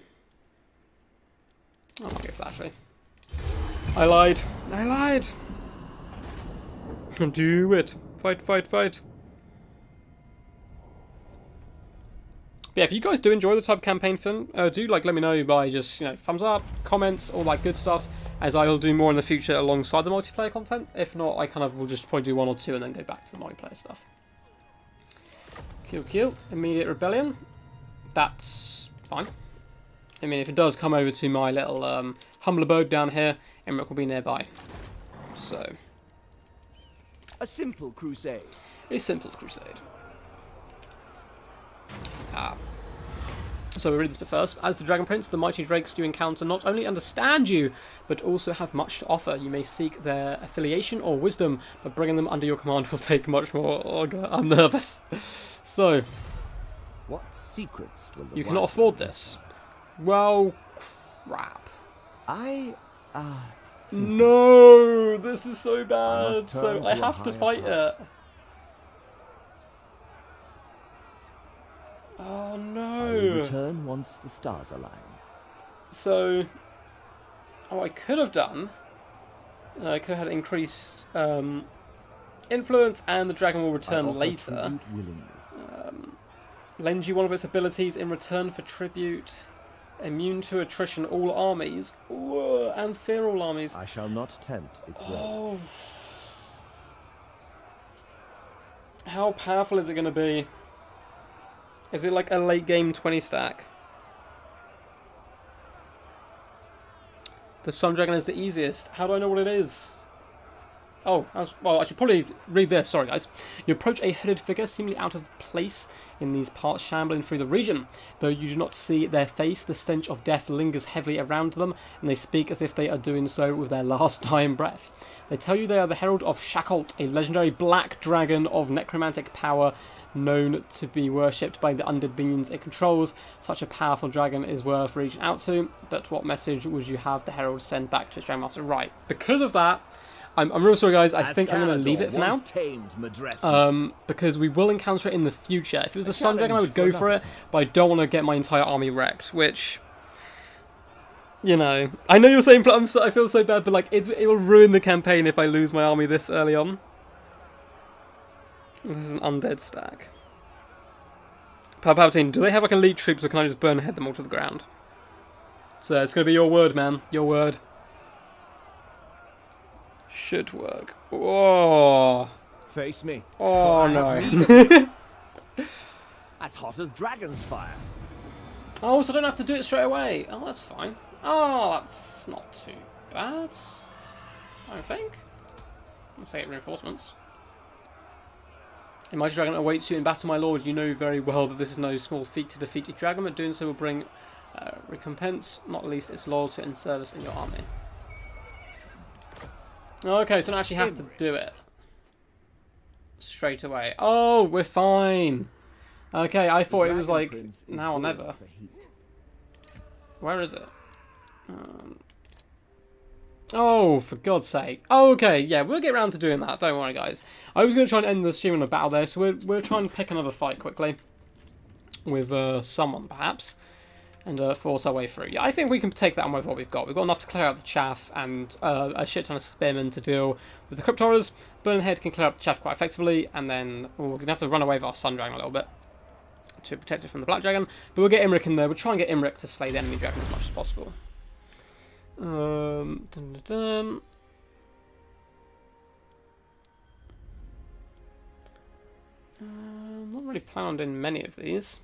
I might go for that actually. I lied. I lied. Do it. Fight, fight, fight. But yeah, if you guys do enjoy the type of campaign film, do let me know by just thumbs up, comments, all that good stuff. As I'll do more in the future alongside the multiplayer content. If not, I kind of will just probably do 1 or 2 and then go back to the multiplayer stuff. Cool. Immediate rebellion. That's fine. I mean, if it does come over to my little humble abode down here, Imrik will be nearby. So. A simple crusade. A simple crusade. So we read this bit first. As the Dragon Prince, the mighty drakes you encounter not only understand you, but also have much to offer. You may seek their affiliation or wisdom, but bringing them under your command will take much more. Oh God, I'm nervous. So, what secrets will you cannot afford this? Well, crap. No, this is so bad. So I have to fight it. Oh no! I will return once the stars align. So, what I could have done, I could have had increased influence, and the dragon will return later. Lend you one of its abilities in return for tribute. Immune to attrition all armies. Ooh, and fear all armies. I shall not tempt its will. Oh. How powerful is it going to be? Is it like a late game 20 stack? The Sun Dragon is the easiest. How do I know what it is? Oh, well, I should probably read this. Sorry, guys. You approach a hooded figure seemingly out of place in these parts, shambling through the region. Though you do not see their face, the stench of death lingers heavily around them, and they speak as if they are doing so with their last dying breath. They tell you they are the herald of Shackalt, a legendary black dragon of necromantic power, known to be worshipped by the undead minions it controls. Such a powerful dragon is worth reaching out to, but what message would you have the herald send back to its Dragon Master? Right, because of that, I'm real sorry, guys. I think I'm going to leave it for now. Because we will encounter it in the future. If it was the Sun Dragon, I would go for it, but I don't want to get my entire army wrecked, which, you know, I know you're saying, I feel so bad, but like it will ruin the campaign if I lose my army this early on. This is an undead stack. Palpatine, do they have like elite troops, or can I just burn head them all to the ground? So it's going to be your word, man. Your word. Should work. Oh. Face me. Oh no. As hot as dragon's fire. Oh, so I don't have to do it straight away. Oh, that's fine. Oh, that's not too bad. I don't think. Let's say it reinforcements. A mighty dragon awaits you in battle, my lord. You know very well that this is no small feat to defeat a dragon, but doing so will bring recompense, not least its loyalty and service in your army. Okay, so I don't actually have to do it straight away. Oh, we're fine. Okay, I thought it was like now or never. Where is it? Oh, for God's sake. Oh, okay, yeah, we'll get around to doing that. Don't worry, guys. I was going to try and end the stream in a battle there, so we're trying to pick another fight quickly with someone, perhaps, and force our way through. Yeah, I think we can take that on with what we've got. We've got enough to clear out the chaff and a shit ton of spearmen to deal with the Crypt Horrors. Burning Head can clear up the chaff quite effectively, and then we're going to have to run away with our Sun Dragon a little bit to protect it from the Black Dragon. But we'll get Imrik in there. We'll try and get Imrik to slay the enemy dragon as much as possible. Dun, dun, dun. Not really planning on doing many of these.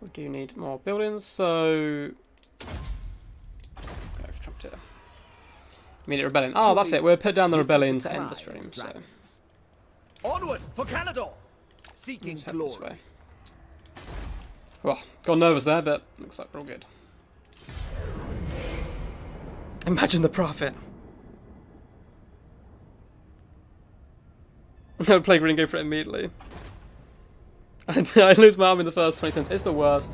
We do need more buildings, so immediate rebellion. Oh, that's it. We'll put down the rebellion to end the stream. So onward for Canador, seeking glory. This way. Well, got nervous there, but looks like we're all good. Imagine the profit. I would play green, go for it immediately. I lose my arm in the first 20 seconds. It's the worst.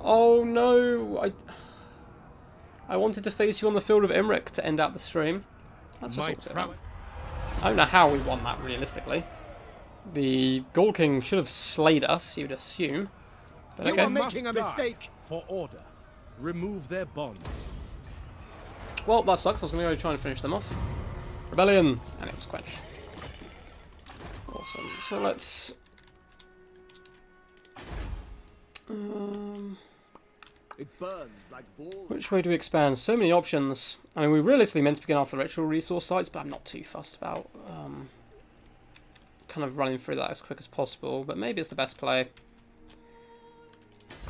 Oh no! I wanted to face you on the field of Imrik to end out the stream. That's just I don't know how we won that realistically. The Gold King should have slayed us, you'd assume. But you okay. are making a mistake. For order, remove their bonds. Well, that sucks. I was going to go try and finish them off. Rebellion, and it was quenched. Awesome. So let's. It burns like balls. Which way do we expand? So many options. I mean, we realistically meant to begin off the ritual resource sites, but I'm not too fussed about kind of running through that as quick as possible. But maybe it's the best play.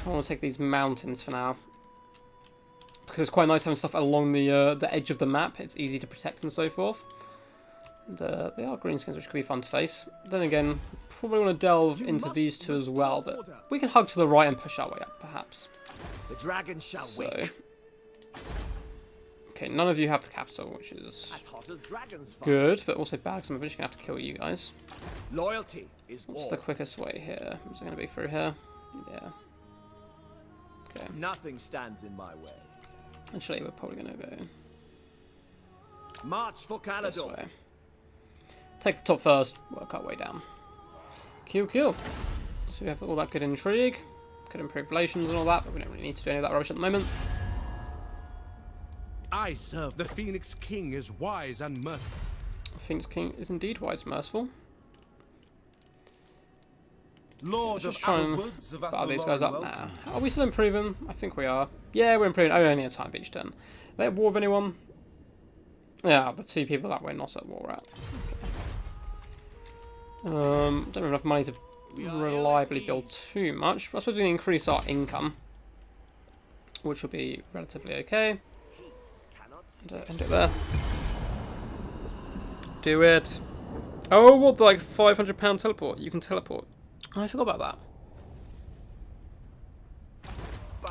I want to take these mountains for now, because it's quite nice having stuff along the edge of the map. It's easy to protect and so forth. They are greenskins, which could be fun to face. Then again, probably want to delve into these two as well, but we can hug to the right and push our way up, perhaps. The dragon shall wake. Okay, none of you have the capital, which is as hot as dragon's fire. Good, but also bad, because I'm eventually going to have to kill you guys. Loyalty is What's all. the quickest way here? Is it going to be through here? Yeah. Okay. Nothing stands in my way. Actually, we're probably going to go march for this Canador. way. Take the top first, work our way down. Cool. So we have all that good intrigue, could improve relations and all that, but we don't really need to do any of that rubbish at the moment. I serve the Phoenix King is wise and merciful. Phoenix King is indeed wise and merciful. Lord Let's of just try our and woods of bar these guys up welcome. now. Are we still improving? I think we are. Yeah, we're improving. Oh, only a time each turn. Are they at war with anyone? Yeah, the two people that we're not at war at. Don't have enough money to reliably build too much, but I suppose we can increase our income, which will be relatively okay. And end it there. Do it. Oh, what, the, like, £500 teleport? You can teleport. Oh, I forgot about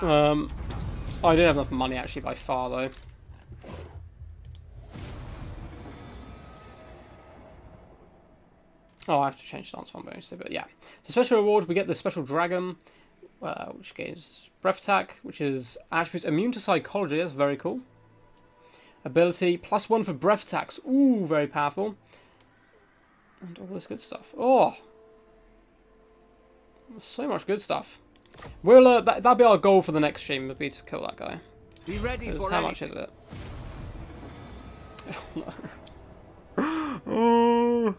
that. I don't have enough money, actually, by far, though. Oh, I have to change stance one bonus, but yeah. So special reward, we get the special dragon, which gains breath attack, which is attributes immune to psychology. That's very cool. Ability +1 for breath attacks. Ooh, very powerful. And all this good stuff. Oh, so much good stuff. We'll that'll be our goal for the next stream. Would be to kill that guy. Be ready for how much is it? Oh, no.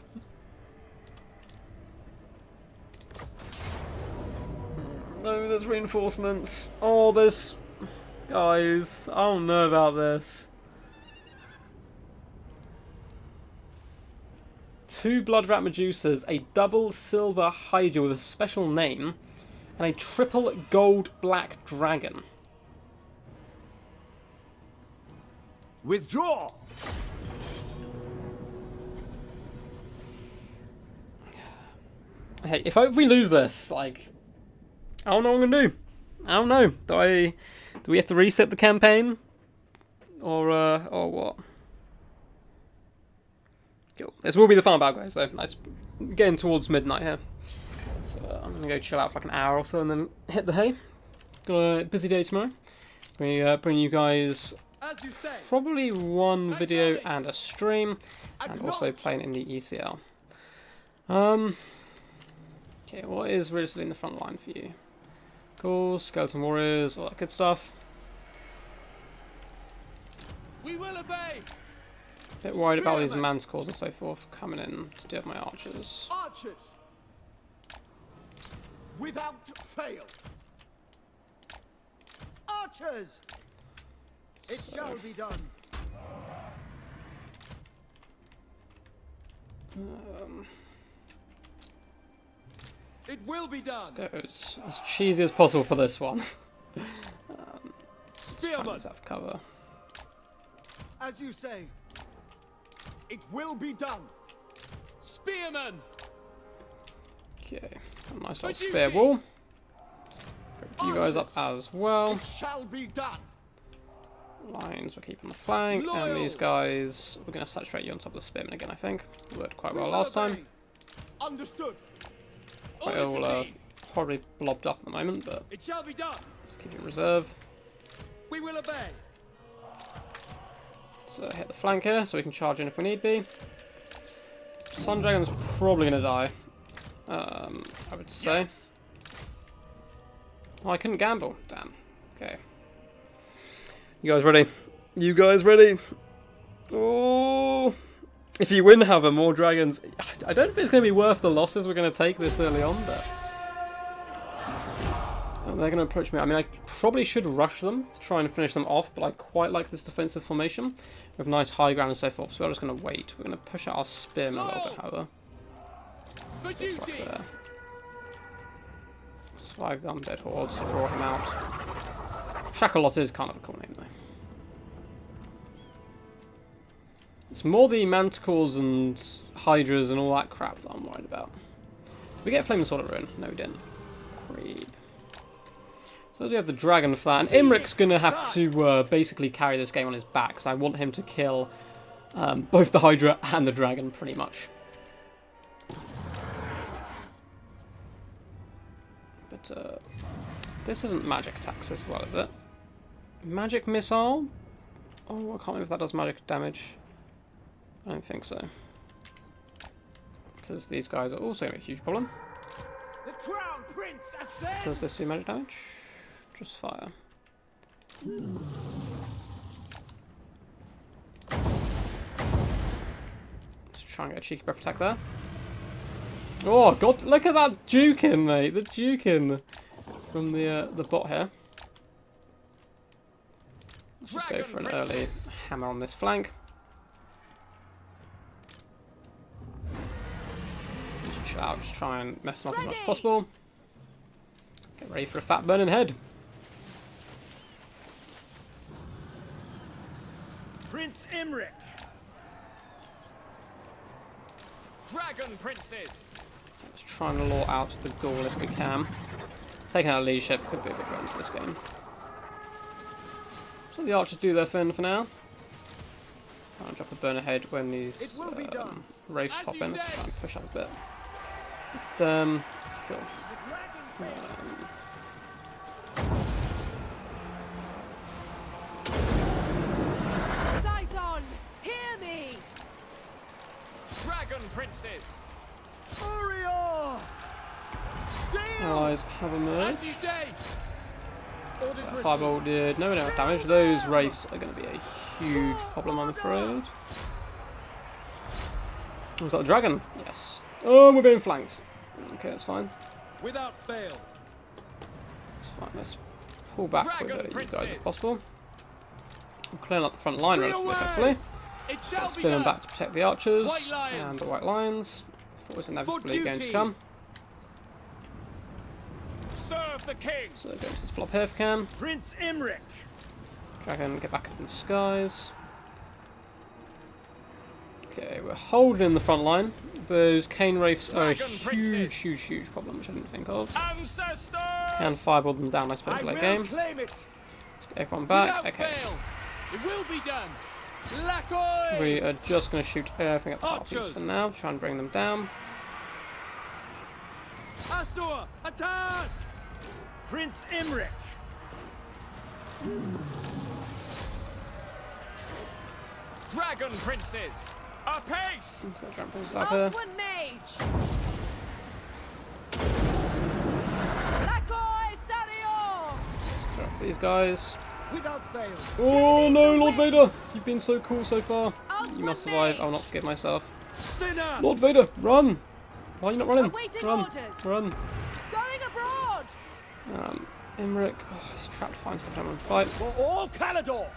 No, there's reinforcements. Oh, there's... Guys, I don't know about this. 2 blood rat Medusas, a double silver Hydra with a special name, and a triple gold black dragon. Withdraw! Hey, if we lose this, like, I don't know what I'm gonna do. I don't know. Do we have to reset the campaign, or what? Cool. This will be the final battle, guys. So it's getting towards midnight here, so I'm gonna go chill out for like an hour or so and then hit the hay. Got a busy day tomorrow. Bring you guys probably one video and a stream, and also playing in the ECL. Okay, what is realistically in the front line for you? Cool, skeleton warriors, all that good stuff. We will obey. Bit worried about these mancores and so forth coming in to deal with my archers. Archers! Without fail! Archers! It shall be done. It will be done. Let's go as cheesy as possible for this one. Spearman, have cover. As you say, it will be done. Spearman. Okay, a nice little spear wall. Bring you guys up as well. It shall be done. Lines we'll keep on the flank, and these guys we're going to saturate you on top of the spearmen again. I think worked quite well last time. Understood. Quite all horribly blobbed up at the moment, but It shall be done. let's keep it in reserve. We will obey. So hit the flank here, so we can charge in if we need be. Sun Dragon's probably going to die, I would say. Yes. Oh, I couldn't gamble. Damn. Okay. You guys ready? You guys ready? Oh! If you win, however, more dragons. I don't think it's going to be worth the losses we're going to take this early on, but they're going to approach me. I mean, I probably should rush them to try and finish them off, but I quite like this defensive formation with nice high ground and so forth. So we're just going to wait. We're going to push out our spearmen a little bit, however. For duty. Right there. Survive the undead hordes, draw him out. Shakalot is kind of a cool name, though. It's more the manticores and hydras and all that crap that I'm worried about. Did we get Flaming Sword at Ruin? No, we didn't. Creep. So we have the dragon for that. And Imrik's going to have to basically carry this game on his back, because I want him to kill both the hydra and the dragon, pretty much. But this isn't magic attacks as well, is it? Magic missile? Oh, I can't remember if that does magic damage. I don't think so. Because these guys are also a huge problem. The Crown Prince ascends! Does this do magic damage? Just fire. Let's try and get a cheeky breath attack there. Oh god, look at that jukin, mate. The jukin from the bot here. Let's just go for an early hammer on this flank. out, just try and mess them up as much as possible. Get ready for a fat burning head. Prince Imrik. Dragon princes. Let's try and lure out the ghoul if we can. Taking out leadership could be a big run to this game. So the archers do their thing for now. I'll drop a burner head when these wraiths pop in. Let's try and push up a bit. Cool. Scython, hear me! Dragon princes. Allies have emerged. As you say. Fireball did no enough damage. Those wraiths are going to be a huge problem, I'm afraid. Was that a dragon? Yes. Oh, we're being flanked. Okay, that's fine. Without fail. That's fine. Let's pull back with you guys if possible. I'm clearing up the front line relatively successfully. Let's spin them back to protect the archers and the white lions. Before it's inevitably going to come. Serve the king. So go to this blob here if we can. Prince Imrik. Dragon, get back up in the skies. Okay, we're holding in the front line. Those cane wraiths are a huge problem, which I didn't think of. Ancestors. Can fireball them down, I suppose, late game. Claim it. Let's get everyone back. Okay. It will be done. Lackoi. We are just going to shoot everything at the harpies for now. Try and bring them down. Asur, attack! Prince Imrik. Dragon princes. Apace. Dragon princes up here. One mage! Lackoi, Sario! Drop these guys. Without fail. Oh no, Lord Vader! You've been so cool so far. You must survive. I will not forgive myself. Sinner. Lord Vader, run! Why are you not running? Awaiting Run! orders. Run! Going abroad! Imrik. Oh, he's trapped to find stuff to fight. For all Calador.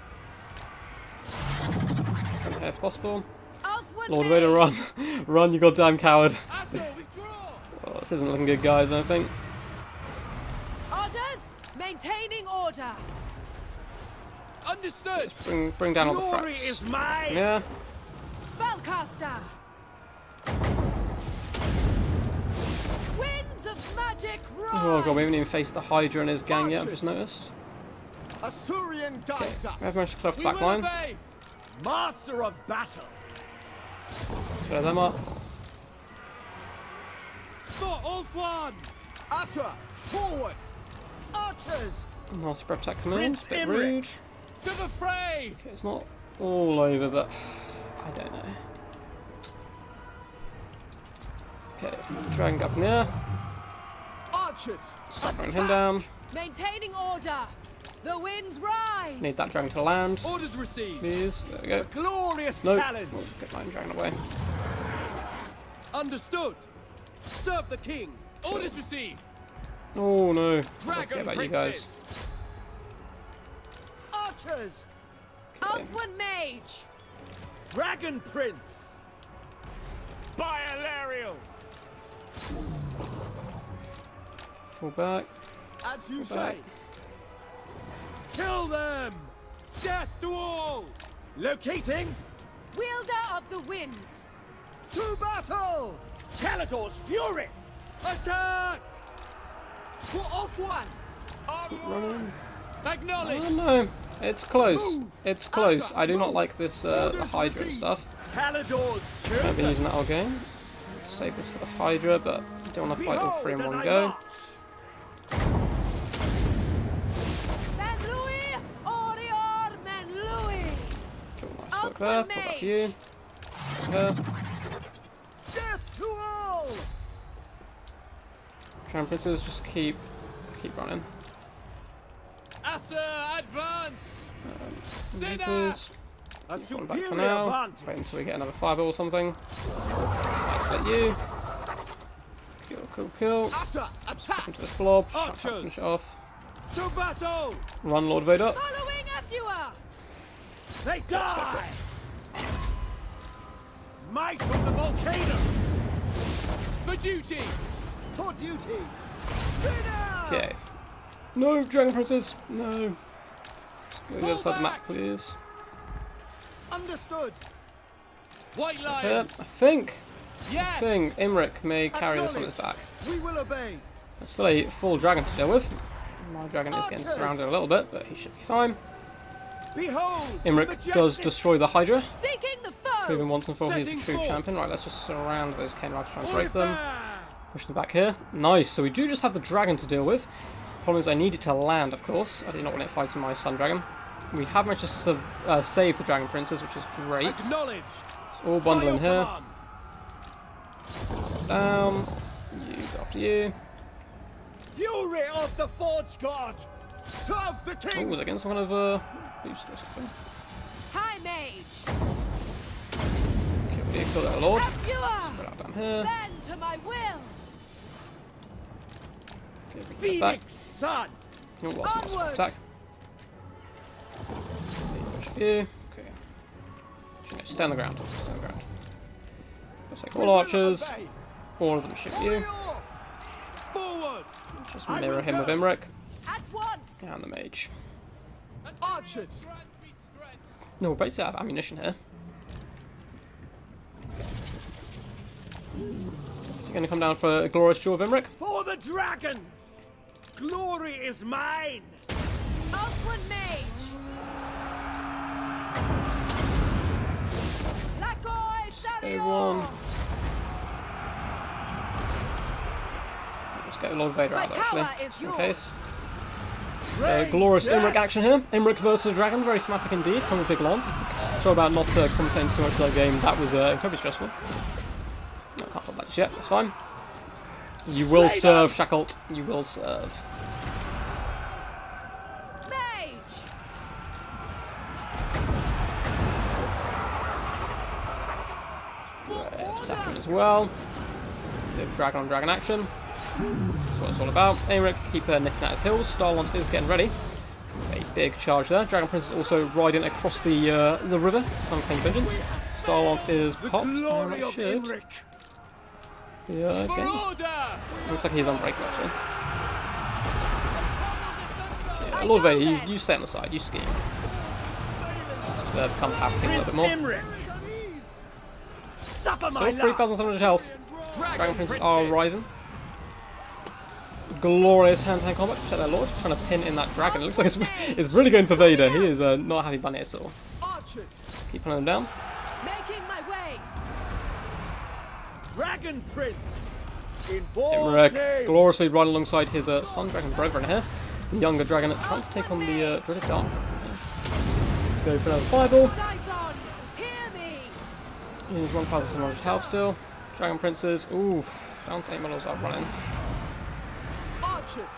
Come here if possible. Outward Lord mage. Vader, run! Run, you goddamn coward! Asur, withdraw. Oh, this isn't looking good, guys, I don't think. Orders! Maintaining order! Understood. Bring down all the Glory threats. is mine. Yeah. Spellcaster! Winds of magic rise! Oh god, we haven't even faced the Hydra and his gang yet, I've just noticed. Assyrian guides us. We have managed to clear off the We back will line. obey. Master of battle. Clear them up. For Oath One. Asura, forward. Archers. Nice spread attack coming in. Prince It's a bit Imrik. rude. To the fray. Okay, it's not all over, but I don't know. Okay, dragon up in the air. Archers. Start throwing him down. Maintaining order! The winds rise! Need that dragon to land. Orders received. Please. There we go. Glorious No. challenge. Oh, get my dragon away. Understood. Serve the king. Orders received. Oh no. I Dragon forget about you guys. princes. Archers. Okay. Outward mage! Dragon prince. Biolarial. Fall back. As you Go back. say. Kill them. Death to all. Locating. Wielder of the winds! To battle. Calador's fury. Attack. For off one. Keep running. Acknowledge. Oh no. It's close. It's close. I do not like this the Hydra and stuff. Calador's I've been chosen. using that all game. Save this for the Hydra, but don't want to fight all three in one go. Man Louis! Orior Man Louis! Cool, nice work there. What about you? Here. Death to all. Crown Princes, just keep running. Asur, advance. Sinner. Please. A One back for superior now. advantage. Wait until we get another fireball or something. Isolate you. Cool. Asa, attack. Into this blob. Try and Archers. finish it off. To battle. Run, Lord Vader. Following Athua! They die. Might of the volcano. For duty! For duty! Sinner! Okay. No, Dragon Princess! No. Go to the other side of the map, please. Understood! White Here, lions! I think Yes! Imrik may carry this on his back. We will obey! There's still a full dragon to deal with. My dragon is getting surrounded a little bit, but he should be fine. Behold! Imrik does destroy the Hydra. Seeking the foe! Proving once and for all he's the Setting true forth. champion. Right, let's just surround those cane rifles, try and break them. Push them back here. Nice, so we do just have the dragon to deal with. Problem is I need it to land, of course. I do not want it fighting my sun dragon. We have managed to save the dragon princess, which is great. Acknowledge! It's all bundling here. Command. Down. You go after you. Fury of the Forge God! Serve the Oh, king! was it against some kind of boost or something? High mage! Okay, kill that lord. Have you Put that down here. bend to my will! Okay, back. Phoenix son! Oh, lots of Onwards. attack. You. Okay. Actually, no, stay on the ground. Stay on the ground. Looks like all archers. Obey. All of them shoot you. Forward! Just I mirror will him go. with Imrik. At once! And the mage. Archers! No, we basically have ammunition here. Is he going to come down for a glorious duel with Imrik? For the dragons! Glory is mine! Outward mage! Lakoi Everyone. Sarion! Let's get Lord Vader My out there, actually. power is Just in yours. case. Glorious Imrik action here. Imrik versus Dragon, very thematic indeed, from the big lance. Sorry about not commentating too much of that game, that was incredibly stressful. No, I can't put that just yet, that's fine. You will serve, Shacklet, you will serve. Mage! Attack him as well. Bit of dragon on dragon action. That's what it's all about. Imrik, keep nicking at his heels. Star Lance is getting ready. A big charge there. Dragon Prince is also riding across the river to come claim vengeance. Star Lance is popped. Glory And of should. Imrik! Yeah, For okay. order! Looks like he's unbreakable actually. Yeah, I Lord go Vader, then. you stay on the side. You scheme. Just become powerful a little bit more. Imrik! Suffer my So 3,700 health. Dragon Princes are Princess. rising. Glorious hand-to-hand combat. Check their lord. Trying to pin in that dragon. It looks like it's really going for Vader. He is not happy bunny at all. Archers! Keep pulling him down. Making my way! Dragon Prince! In Borg's Imrik name! gloriously riding alongside his sun dragon brethren here. The younger dragon trying to take on the dreaded dark. Let's go for another fireball. Saigon, hear me! He's 1,700 health still. Dragon Princes. Oof. Down to 8 models up running. Archers!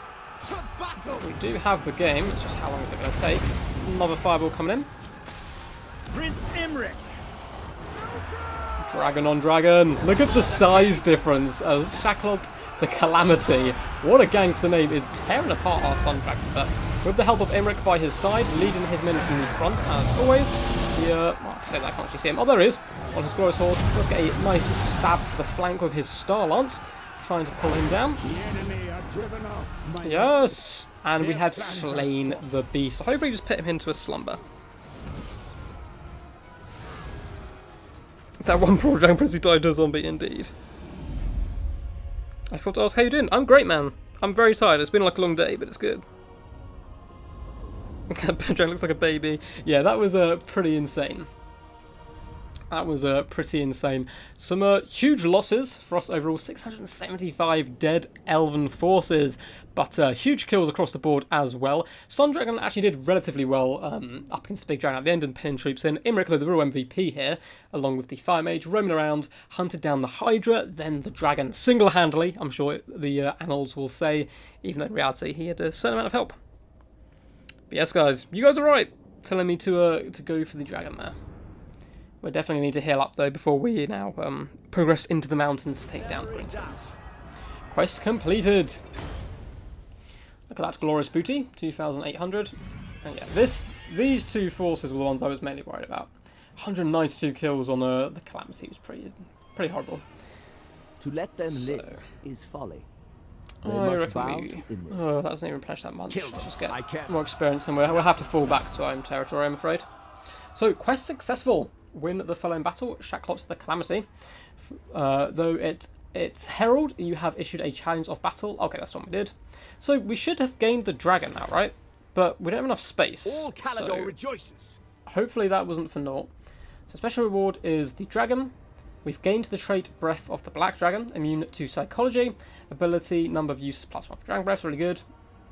To battle! We do have the game. It's just how long is it going to take. Another fireball coming in. Prince Imrik! Dragon on dragon. Look at the size difference. Shacklet the Calamity. What a gangster name, is tearing apart our Sun Dragon. But with the help of Imrik by his side, leading his men from the front as always. Well, I say that I can't actually see him. Oh, there he is. On his glorious horse. Let's get a nice stab to the flank with his Star Lance. Trying to pull him down. Yes! And we have slain the beast. Hopefully just put him into a slumber. That one poor Dragon Prince who died to a zombie, indeed. I thought to ask how you doing. I'm great, man. I'm very tired. It's been like a long day, but it's good. Dragon looks like a baby. Yeah, that was pretty insane. That was pretty insane. Some huge losses for us overall. 675 dead elven forces. But huge kills across the board as well. Sun Dragon actually did relatively well up against the big dragon at the end and pinning troops in. Imrik, the real MVP here, along with the Fire Mage, roaming around, hunted down the Hydra, then the dragon single-handedly. I'm sure the annals will say, even though in reality he had a certain amount of help. But yes, guys, you guys are right telling me to go for the dragon there. We're definitely going to need to heal up, though, before we now progress into the mountains to take down, for instance. Quest completed. Look at that glorious booty, 2,800. And yeah, these two forces were the ones I was mainly worried about. 192 kills on the Calamity was pretty horrible. To let them live is folly. They I must reckon bow we... to Imrik. Oh, that doesn't even replenish that much. Kill them. Just get I can. more experience and we'll have to fall back to our own territory, I'm afraid. So, quest successful. Win the following battle, Shacklots the Calamity. Though it's Herald, you have issued a challenge of battle. Okay, that's what we did. So, we should have gained the dragon now, right? But we don't have enough space. All Calador so rejoices. hopefully that wasn't for naught. So, special reward is the dragon. We've gained the trait Breath of the Black Dragon, immune to psychology, ability, number of uses +1 for Dragon Breath, really good.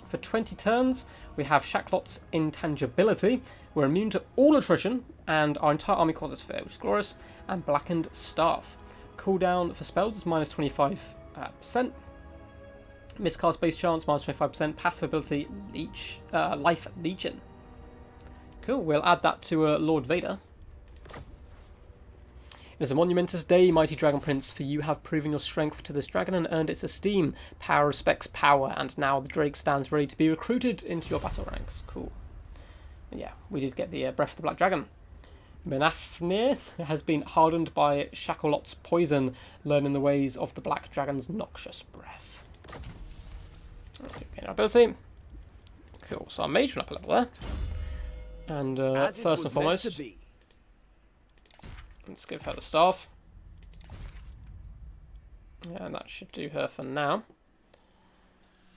For 20 turns, we have Shacklot's intangibility. We're immune to all attrition, and our entire army causes fear, which is glorious. And Blackened Staff. Cooldown for spells is -25%. Miscast base chance, -25%. Passive ability, Life Legion. Cool, we'll add that to Lord Vader. It is a monumentous day, mighty Dragon Prince, for you have proven your strength to this dragon and earned its esteem. Power respects power, and now the Drake stands ready to be recruited into your battle ranks. Cool. Yeah, we did get the Breath of the Black Dragon. Menafnir has been hardened by Shacklot's poison, learning the ways of the Black Dragon's noxious breath. Okay, gain our ability. Cool, so our mage went up a level there. And first and foremost, let's give her the staff. Yeah, and that should do her for now.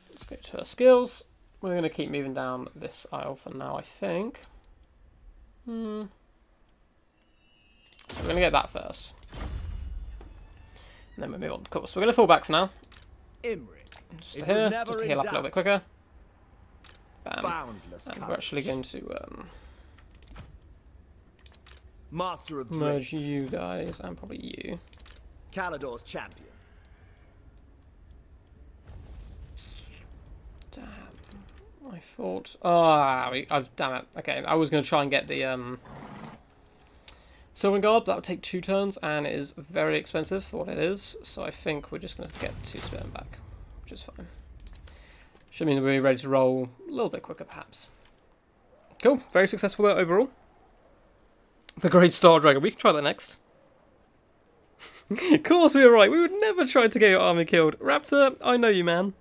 Let's go to her skills. We're going to keep moving down this aisle for now, I think. So we're going to get that first. And then we'll move on. Cool, so we're going to fall back for now. Imrik. Just to here, just to heal up a little bit quicker. Bam. Boundless And we're actually going to Master of merge Drakes. you guys and probably you. Calador's champion. Damn. I thought... Oh, damn it. Okay, I was going to try and get the Sylvan Guard. That would take 2 turns, and it is very expensive for what it is. So I think we're just going to get 2 spin back, which is fine. Should mean that we're ready to roll a little bit quicker, perhaps. Cool. Very successful there overall. The Great Star Dragon. We can try that next. Of course we were right. We would never try to get your army killed. Raptor, I know you, man.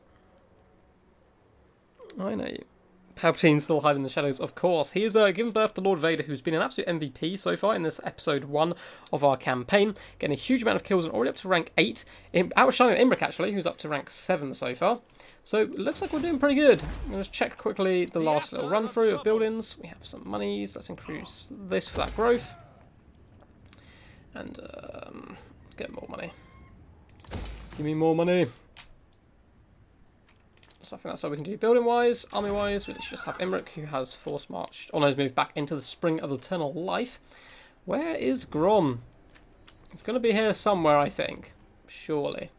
I know you. Palpatine still hiding in the shadows, of course. He has given birth to Lord Vader, who's been an absolute MVP so far in this episode 1 of our campaign. Getting a huge amount of kills and already up to rank 8. Outshining Imrik, actually, who's up to rank 7 so far. So, it looks like we're doing pretty good. Let's check quickly the last little run through of buildings. We have some monies. Let's increase this for that growth. And get more money. Give me more money. So I think that's all we can do building-wise. Army-wise, we just have Imrik, who has force marched. Oh no, he's moved back into the Spring of Eternal Life. Where is Grom? It's going to be here somewhere, I think. Surely.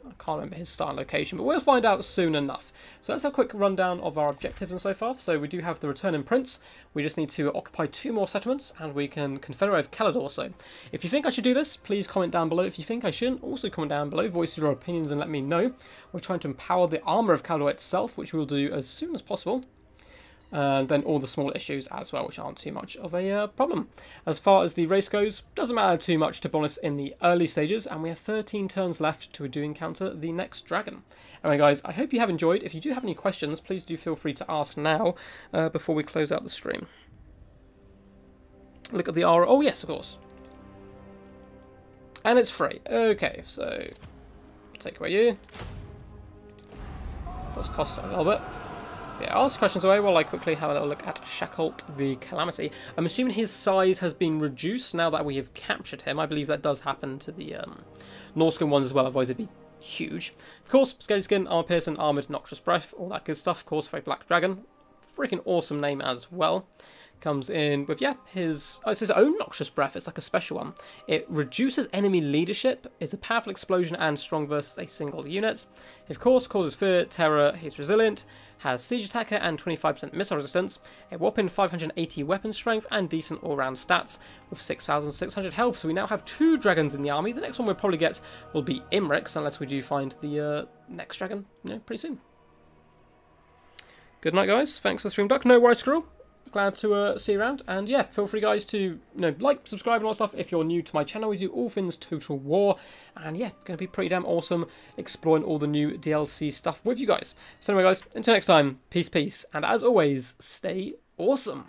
I can't remember his starting location, but we'll find out soon enough. So let's have a quick rundown of our objectives and so forth. So we do have the Returning Prince. We just need to occupy 2 more settlements, and we can confederate with Calador. So if you think I should do this, please comment down below. If you think I shouldn't, also comment down below. Voice your opinions and let me know. We're trying to empower the armour of Calador itself, which we'll do as soon as possible. And then all the small issues as well, which aren't too much of a problem. As far as the race goes, doesn't matter too much to bonus in the early stages, and we have 13 turns left to do encounter the next dragon. Anyway guys, I hope you have enjoyed. If you do have any questions, please do feel free to ask now before we close out the stream. Look at the aura. Oh yes, of course. And it's free. Okay, so take away you. Does cost a little bit. Yeah, I'll ask questions away while I quickly have a little look at Shacklet the Calamity. I'm assuming his size has been reduced now that we have captured him. I believe that does happen to the Norscan ones as well, otherwise it'd be huge. Of course, Scaly Skin, Armor Piercing, Armoured, Noxious Breath, all that good stuff. Of course, very Black Dragon. Freaking awesome name as well. Comes in with, yeah, it's his own Noxious Breath. It's like a special one. It reduces enemy leadership, is a powerful explosion and strong versus a single unit. Of course, causes fear, terror, he's resilient, has siege attacker and 25% missile resistance, a whopping 580 weapon strength and decent all-round stats with 6,600 health. So we now have 2 dragons in the army. The next one we'll probably get will be Imrik's, unless we do find the next dragon, pretty soon. Good night, guys. Thanks for the stream, Duck. No worries, Squirrel. glad to see you around. And yeah, feel free, guys, to like, subscribe, and all that stuff if you're new to my channel. We do all things Total War, and yeah, going to be pretty damn awesome exploring all the new DLC stuff with you guys. So anyway, guys, until next time, peace, and as always, stay awesome.